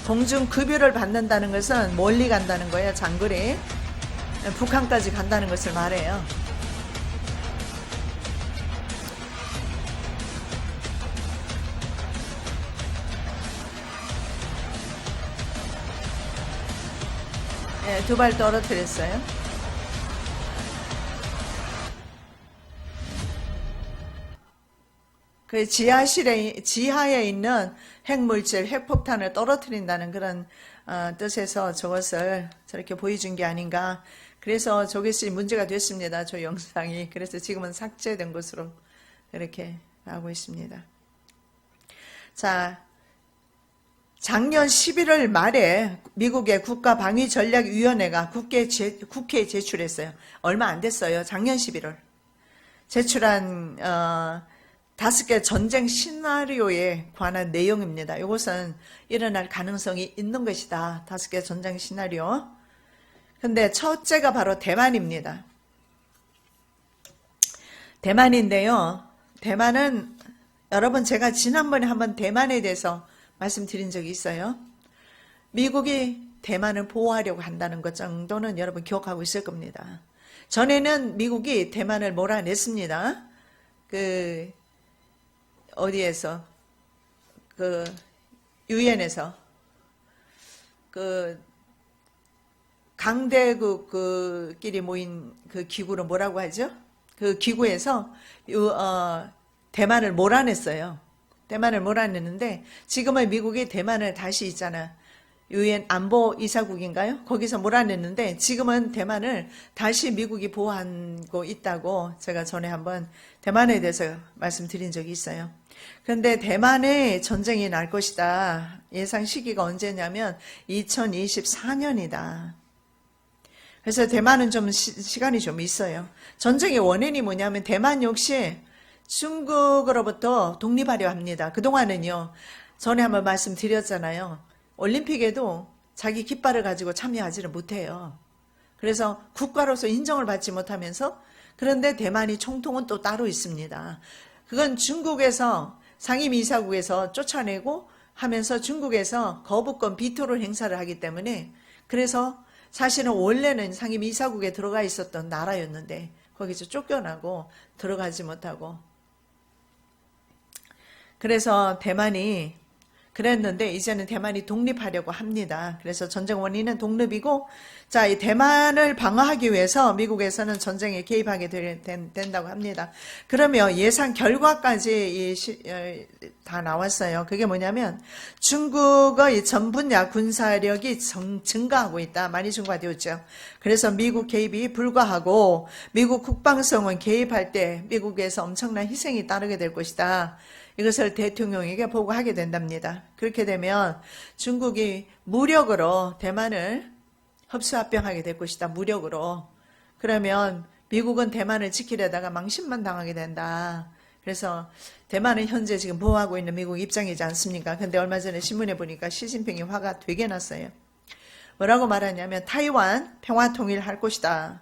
공중 급유를 받는다는 것은 멀리 간다는 거예요. 장거리. 북한까지 간다는 것을 말해요. 네, 2발 떨어뜨렸어요. 그 지하에 있는 핵물질, 핵폭탄을 떨어뜨린다는 그런 뜻에서 저것을 저렇게 보여준 게 아닌가. 그래서 저것이 문제가 됐습니다. 저 영상이. 그래서 지금은 삭제된 것으로 이렇게 나오고 있습니다. 자, 작년 11월 말에 미국의 국가방위전략위원회가 국회에 제출했어요. 얼마 안 됐어요. 작년 11월. 제출한 5개 전쟁 시나리오에 관한 내용입니다. 이것은 일어날 가능성이 있는 것이다. 5개 전쟁 시나리오. 근데 첫째가 바로 대만입니다. 대만인데요. 대만은 여러분, 제가 지난번에 한번 대만에 대해서 말씀드린 적이 있어요. 미국이 대만을 보호하려고 한다는 것 정도는 여러분 기억하고 있을 겁니다. 전에는 미국이 대만을 몰아냈습니다. 어디에서, 유엔에서, 강대국끼리 모인 그 기구를 뭐라고 하죠? 그 기구에서, 대만을 몰아냈어요. 대만을 몰아냈는데, 지금은 미국이 대만을 다시 있잖아. 유엔 안보이사국인가요? 거기서 몰아냈는데, 지금은 대만을 다시 미국이 보호하고 있다고 제가 전에 한번 대만에 대해서 말씀드린 적이 있어요. 그런데 대만에 전쟁이 날 것이다. 예상 시기가 언제냐면 2024년이다. 그래서 대만은 좀 시간이 좀 있어요. 전쟁의 원인이 뭐냐면 대만 역시 중국으로부터 독립하려 합니다. 그동안은요, 전에 한번 말씀드렸잖아요. 올림픽에도 자기 깃발을 가지고 참여하지를 못해요. 그래서 국가로서 인정을 받지 못하면서, 그런데 대만이 총통은 또 따로 있습니다. 그건 중국에서 상임이사국에서 쫓아내고 하면서 중국에서 거부권 비토를 행사를 하기 때문에, 그래서 사실은 원래는 상임이사국에 들어가 있었던 나라였는데 거기서 쫓겨나고 들어가지 못하고, 그래서 대만이 그랬는데 이제는 대만이 독립하려고 합니다. 그래서 전쟁 원인은 독립이고, 자, 이 대만을 방어하기 위해서 미국에서는 전쟁에 개입하게 된다고 합니다. 그러면 예상 결과까지 다 나왔어요. 그게 뭐냐면 중국의 전분야 군사력이 증가하고 있다. 많이 증가되었죠. 그래서 미국 개입이 불가하고 미국 국방성은 개입할 때 미국에서 엄청난 희생이 따르게 될 것이다. 이것을 대통령에게 보고하게 된답니다. 그렇게 되면 중국이 무력으로 대만을 흡수합병하게 될 것이다. 무력으로. 그러면 미국은 대만을 지키려다가 망신만 당하게 된다. 그래서 대만은 현재 지금 보호하고 있는 미국 입장이지 않습니까? 근데 얼마 전에 신문에 보니까 시진핑이 화가 되게 났어요. 뭐라고 말하냐면 타이완 평화통일할 것이다.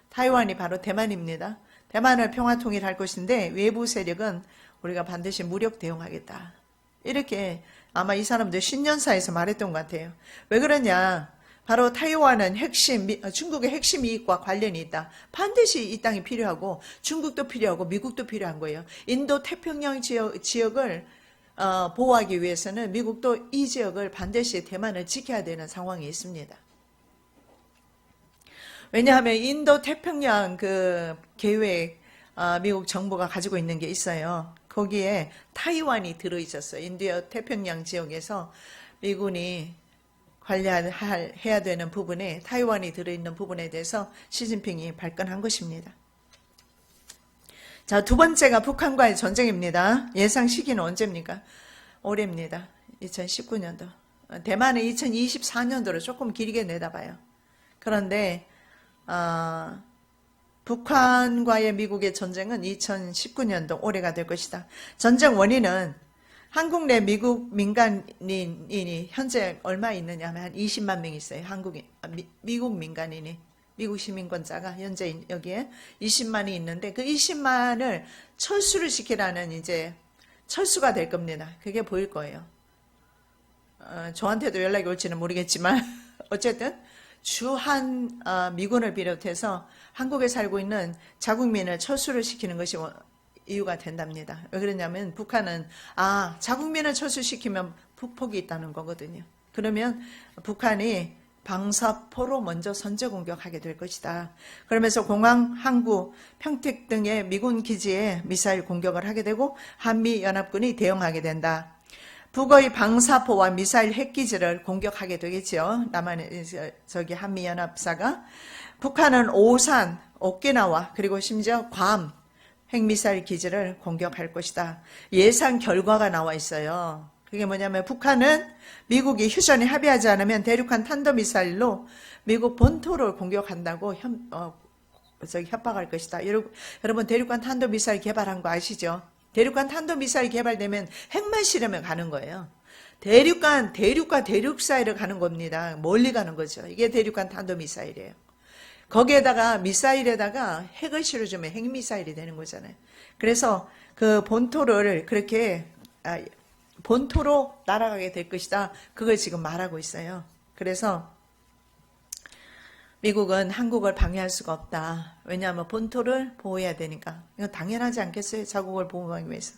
타이완이 바로 대만입니다. 대만을 평화통일할 것인데 외부 세력은 우리가 반드시 무력 대응하겠다. 이렇게 아마 이 사람들 신년사에서 말했던 것 같아요. 왜 그러냐? 바로 타이완은 중국의 핵심 이익과 관련이 있다. 반드시 이 땅이 필요하고 중국도 필요하고 미국도 필요한 거예요. 인도 태평양 지역을 보호하기 위해서는 미국도 이 지역을 반드시 대만을 지켜야 되는 상황이 있습니다. 왜냐하면 인도 태평양 그 계획 미국 정부가 가지고 있는 게 있어요. 거기에 타이완이 들어있었어요. 인도 태평양 지역에서 미군이 관리해야 되는 부분에 타이완이 들어있는 부분에 대해서 시진핑이 발끈한 것입니다. 자, 두 번째가 북한과의 전쟁입니다. 예상 시기는 언제입니까? 올해입니다. 2019년도. 대만은 2024년도로 조금 길게 내다봐요. 그런데 북한과의 미국의 전쟁은 2019년도 올해가 될 것이다. 전쟁 원인은 한국 내 미국 민간인이 현재 얼마 있느냐 하면 한 20만 명 있어요. 미국 민간인이, 미국 시민권자가 현재 여기에 20만이 있는데 그 20만을 철수를 시키라는 이제 철수가 될 겁니다. 그게 보일 거예요. 저한테도 연락이 올지는 모르겠지만 어쨌든 주한 미군을 비롯해서 한국에 살고 있는 자국민을 철수를 시키는 것이 이유가 된답니다. 왜 그러냐면 북한은 자국민을 철수시키면 북폭이 있다는 거거든요. 그러면 북한이 방사포로 먼저 선제 공격하게 될 것이다. 그러면서 공항, 항구, 평택 등의 미군 기지에 미사일 공격을 하게 되고 한미연합군이 대응하게 된다. 북의 방사포와 미사일 핵기지를 공격하게 되겠죠. 한미연합사가. 북한은 오산, 오키나와 그리고 심지어 괌 핵미사일 기지를 공격할 것이다. 예상 결과가 나와 있어요. 그게 뭐냐면 북한은 미국이 휴전에 합의하지 않으면 대륙간 탄도미사일로 미국 본토를 공격한다고 협박할 것이다. 여러분 대륙간 탄도미사일 개발한 거 아시죠? 대륙간 탄도미사일 개발되면 핵만 실험에 가는 거예요. 대륙과 대륙 사이를 가는 겁니다. 멀리 가는 거죠. 이게 대륙간 탄도미사일이에요. 거기에다가 미사일에다가 핵을 실어주면 핵미사일이 되는 거잖아요. 그래서 그 본토를 그렇게 본토로 날아가게 될 것이다. 그걸 지금 말하고 있어요. 그래서 미국은 한국을 방해할 수가 없다. 왜냐하면 본토를 보호해야 되니까. 이건 당연하지 않겠어요? 자국을 보호하기 위해서.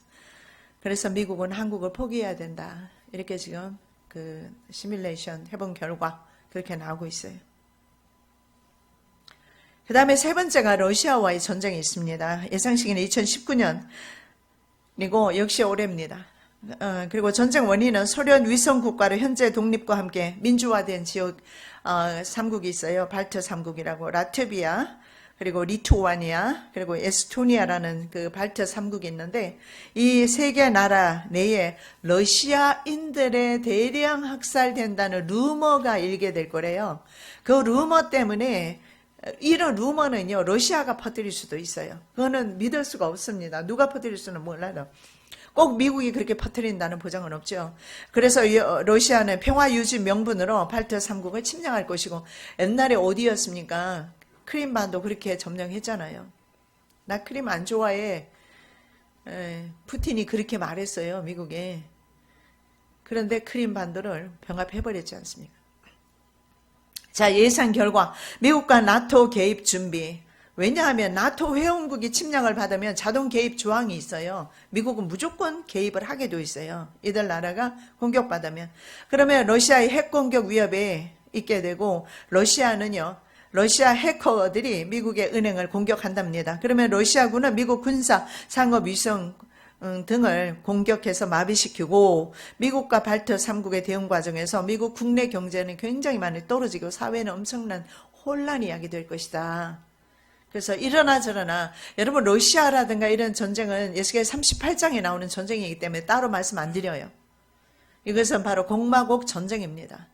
그래서 미국은 한국을 포기해야 된다. 이렇게 지금 그 시뮬레이션 해본 결과 그렇게 나오고 있어요. 그 다음에 세 번째가 러시아와의 전쟁이 있습니다. 예상 시기는 2019년, 그리고 역시 올해입니다. 그리고 전쟁 원인은 소련 위성 국가로 현재 독립과 함께 민주화된 지역 3국이 있어요. 발트 3국이라고 라트비아, 그리고 리투아니아, 그리고 에스토니아라는 그 발트 3국이 있는데 이 세 개 나라 내에 러시아인들의 대량 학살된다는 루머가 일게 될 거래요. 그 루머 때문에 이런 루머는요, 러시아가 퍼뜨릴 수도 있어요. 그거는 믿을 수가 없습니다. 누가 퍼뜨릴 수는 몰라요. 꼭 미국이 그렇게 퍼뜨린다는 보장은 없죠. 그래서 러시아는 평화 유지 명분으로 발트 3국을 침략할 것이고, 옛날에 어디였습니까? 크림반도 그렇게 점령했잖아요. 나 크림 안 좋아해. 푸틴이 그렇게 말했어요, 미국에. 그런데 크림반도를 병합해버렸지 않습니까? 자, 예상 결과 미국과 나토 개입 준비. 왜냐하면 나토 회원국이 침략을 받으면 자동 개입 조항이 있어요. 미국은 무조건 개입을 하게 돼 있어요. 이들 나라가 공격받으면. 그러면 러시아의 핵 공격 위협에 있게 되고, 러시아는요, 러시아 해커들이 미국의 은행을 공격한답니다. 그러면 러시아군은 미국 군사, 상업, 위성 등을 공격해서 마비시키고, 미국과 발트 3국의 대응 과정에서 미국 국내 경제는 굉장히 많이 떨어지고 사회는 엄청난 혼란이 야기될 것이다. 그래서 이러나 저러나, 여러분 러시아라든가 이런 전쟁은 예수께서 38장에 나오는 전쟁이기 때문에 따로 말씀 안 드려요. 이것은 바로 공마곡 전쟁입니다.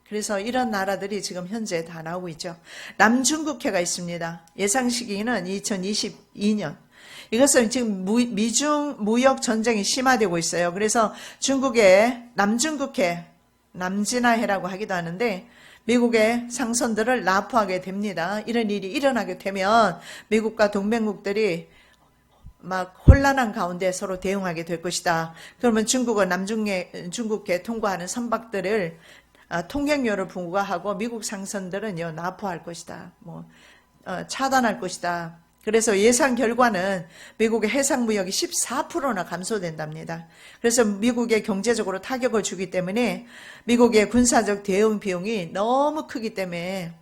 그래서 이런 나라들이 지금 현재 다 나오고 있죠. 남중국해가 있습니다. 예상 시기는 2022년. 이것은 지금 미중 무역 전쟁이 심화되고 있어요. 그래서 중국의 남중국해, 남진해라고 하기도 하는데, 미국의 상선들을 납포하게 됩니다. 이런 일이 일어나게 되면 미국과 동맹국들이 막 혼란한 가운데 서로 대응하게 될 것이다. 그러면 중국은 중국해 통과하는 선박들을 통행료를 부과하고 미국 상선들은요 납포할 것이다. 차단할 것이다. 그래서 예상 결과는 미국의 해상 무역이 14%나 감소된답니다. 그래서 미국의 경제적으로 타격을 주기 때문에 미국의 군사적 대응 비용이 너무 크기 때문에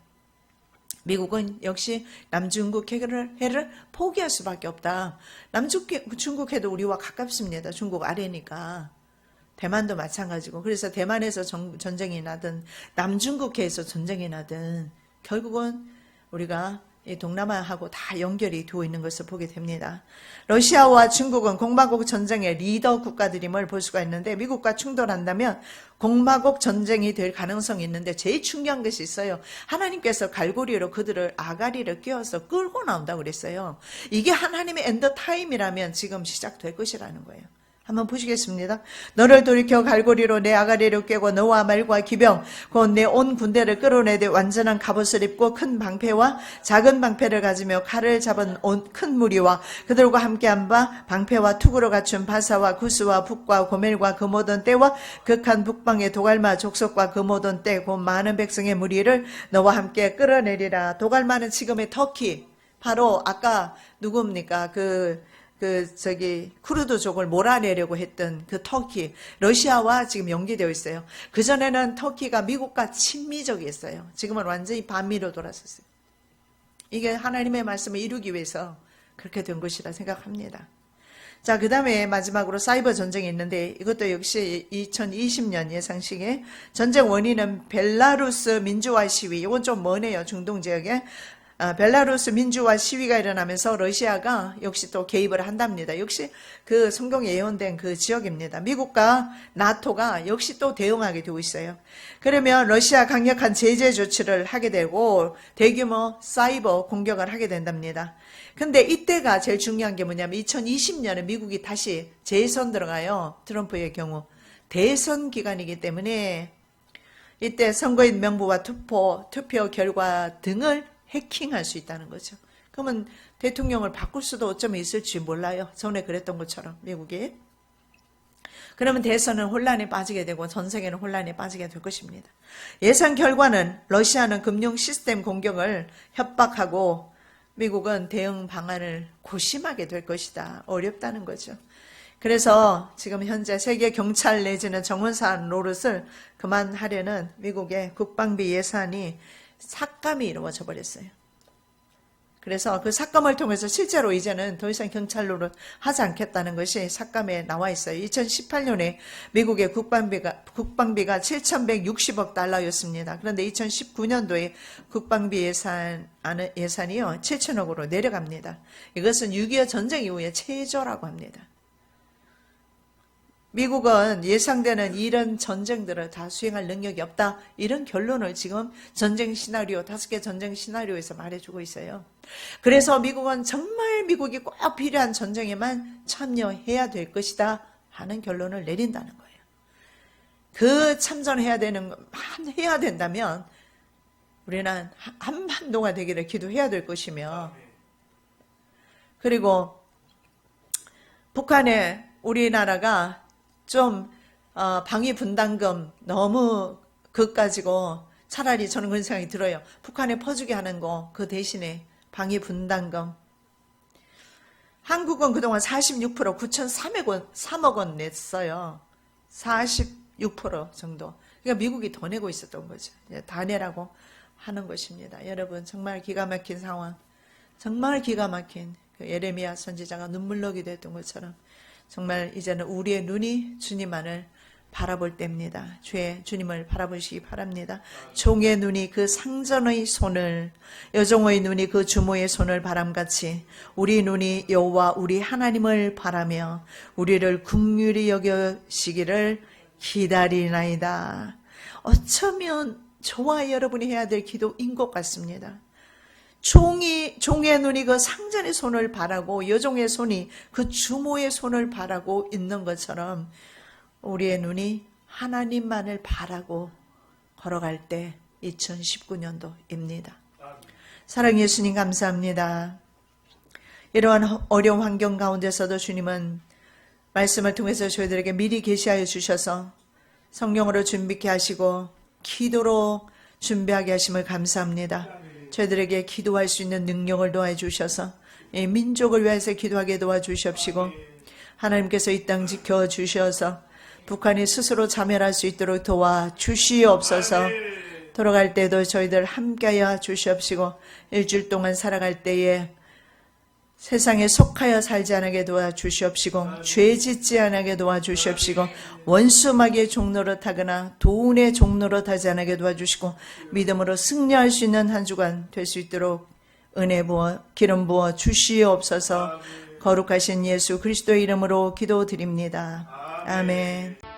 미국은 역시 남중국해를 포기할 수밖에 없다. 남중국해도 우리와 가깝습니다. 중국 아래니까. 대만도 마찬가지고. 그래서 대만에서 전쟁이 나든 남중국해에서 전쟁이 나든 결국은 우리가 이 동남아하고 다 연결이 되어 있는 것을 보게 됩니다. 러시아와 중국은 공마곡 전쟁의 리더 국가들임을 볼 수가 있는데, 미국과 충돌한다면 공마곡 전쟁이 될 가능성이 있는데, 제일 중요한 것이 있어요. 하나님께서 갈고리로 그들을 아가리를 끼워서 끌고 나온다고 그랬어요. 이게 하나님의 엔더타임이라면 지금 시작될 것이라는 거예요. 한번 보시겠습니다. 너를 돌이켜 갈고리로 내 아가리를 꿰고 너와 말과 기병 곧 내 온 군대를 끌어내되 완전한 갑옷을 입고 큰 방패와 작은 방패를 가지며 칼을 잡은 큰 무리와 그들과 함께한 바 방패와 투구로 갖춘 바사와 구스와 북과 고멜과 그 모든 떼와 극한 북방의 도갈마 족속과 그 모든 떼 곧 많은 백성의 무리를 너와 함께 끌어내리라. 도갈마는 지금의 터키, 바로 아까 누굽니까? 쿠르드족을 몰아내려고 했던 그 터키, 러시아와 지금 연계되어 있어요. 그전에는 터키가 미국과 친미적이었어요. 지금은 완전히 반미로 돌아섰어요. 이게 하나님의 말씀을 이루기 위해서 그렇게 된 것이라 생각합니다. 자, 그 다음에 마지막으로 사이버 전쟁이 있는데, 이것도 역시 2020년 예상시기에 전쟁 원인은 벨라루스 민주화 시위. 이건 좀 머네요, 중동 지역에. 벨라루스 민주화 시위가 일어나면서 러시아가 역시 또 개입을 한답니다. 역시 그 성경에 예언된 그 지역입니다. 미국과 나토가 역시 또 대응하게 되고 있어요. 그러면 러시아 강력한 제재 조치를 하게 되고 대규모 사이버 공격을 하게 된답니다. 근데 이때가 제일 중요한 게 뭐냐면 2020년에 미국이 다시 재선 들어가요. 트럼프의 경우. 대선 기간이기 때문에 이때 선거인 명부와 투표 결과 등을 해킹할 수 있다는 거죠. 그러면 대통령을 바꿀 수도 어쩌면 있을지 몰라요. 전에 그랬던 것처럼 미국이. 그러면 대선은 혼란에 빠지게 되고 전 세계는 혼란에 빠지게 될 것입니다. 예상 결과는 러시아는 금융 시스템 공격을 협박하고 미국은 대응 방안을 고심하게 될 것이다. 어렵다는 거죠. 그래서 지금 현재 세계 경찰 내지는 정원사 노릇을 그만하려는 미국의 국방비 예산이 삭감이 이루어져 버렸어요. 그래서 그 삭감을 통해서 실제로 이제는 더 이상 경찰 노릇 하지 않겠다는 것이 삭감에 나와 있어요. 2018년에 미국의 국방비가 7,160억 달러였습니다. 그런데 2019년도에 국방비 예산이요 7,000억으로 내려갑니다. 이것은 6.25 전쟁 이후에 최저라고 합니다. 미국은 예상되는 이런 전쟁들을 다 수행할 능력이 없다. 이런 결론을 지금 전쟁 시나리오, 5개 전쟁 시나리오에서 말해주고 있어요. 그래서 미국은 정말 미국이 꼭 필요한 전쟁에만 참여해야 될 것이다 하는 결론을 내린다는 거예요. 그 참전해야 해야 된다면 우리는 한반도가 되기를 기도해야 될 것이며, 그리고 북한에 우리나라가 좀 방위 분담금 너무 그까지고 차라리 저는 그런 생각이 들어요. 북한에 퍼주게 하는 거 그 대신에 방위 분담금. 한국은 그동안 46% 9,300억 원 냈어요. 46% 정도. 그러니까 미국이 더 내고 있었던 거죠. 다 내라고 하는 것입니다. 여러분 정말 기가 막힌 상황, 정말 기가 막힌 그 예레미야 선지자가 눈물로 기도했던 것처럼 정말 이제는 우리의 눈이 주님만을 바라볼 때입니다. 주님을 바라보시기 바랍니다. 종의 눈이 그 상전의 손을, 여종의 눈이 그 주모의 손을 바람같이 우리 눈이 여호와 우리 하나님을 바라며 우리를 긍휼히 여기시기를 기다리나이다. 어쩌면 저와 여러분이 해야 될 기도인 것 같습니다. 종의 눈이 그 상전의 손을 바라고 여종의 손이 그 주모의 손을 바라고 있는 것처럼 우리의 눈이 하나님만을 바라고 걸어갈 때 2019년도입니다. 사랑 예수님 감사합니다. 이러한 어려운 환경 가운데서도 주님은 말씀을 통해서 저희들에게 미리 계시하여 주셔서 성령으로 준비케 하시고 기도로 준비하게 하심을 감사합니다. 저희들에게 기도할 수 있는 능력을 도와주셔서 이 민족을 위해서 기도하게 도와주시옵시고 하나님께서 이 땅 지켜주셔서 북한이 스스로 자멸할 수 있도록 도와주시옵소서. 돌아갈 때도 저희들 함께하여 주시옵시고 일주일 동안 살아갈 때에 세상에 속하여 살지 않게 도와주시옵시고 죄 짓지 않게 도와주시옵시고 원수마귀의 종노릇 하거나 도운의 종노릇 하지 않게 도와주시고 믿음으로 승리할 수 있는 한 주간 될 수 있도록 은혜 부어 기름 부어 주시옵소서. 거룩하신 예수 그리스도의 이름으로 기도드립니다. 아멘.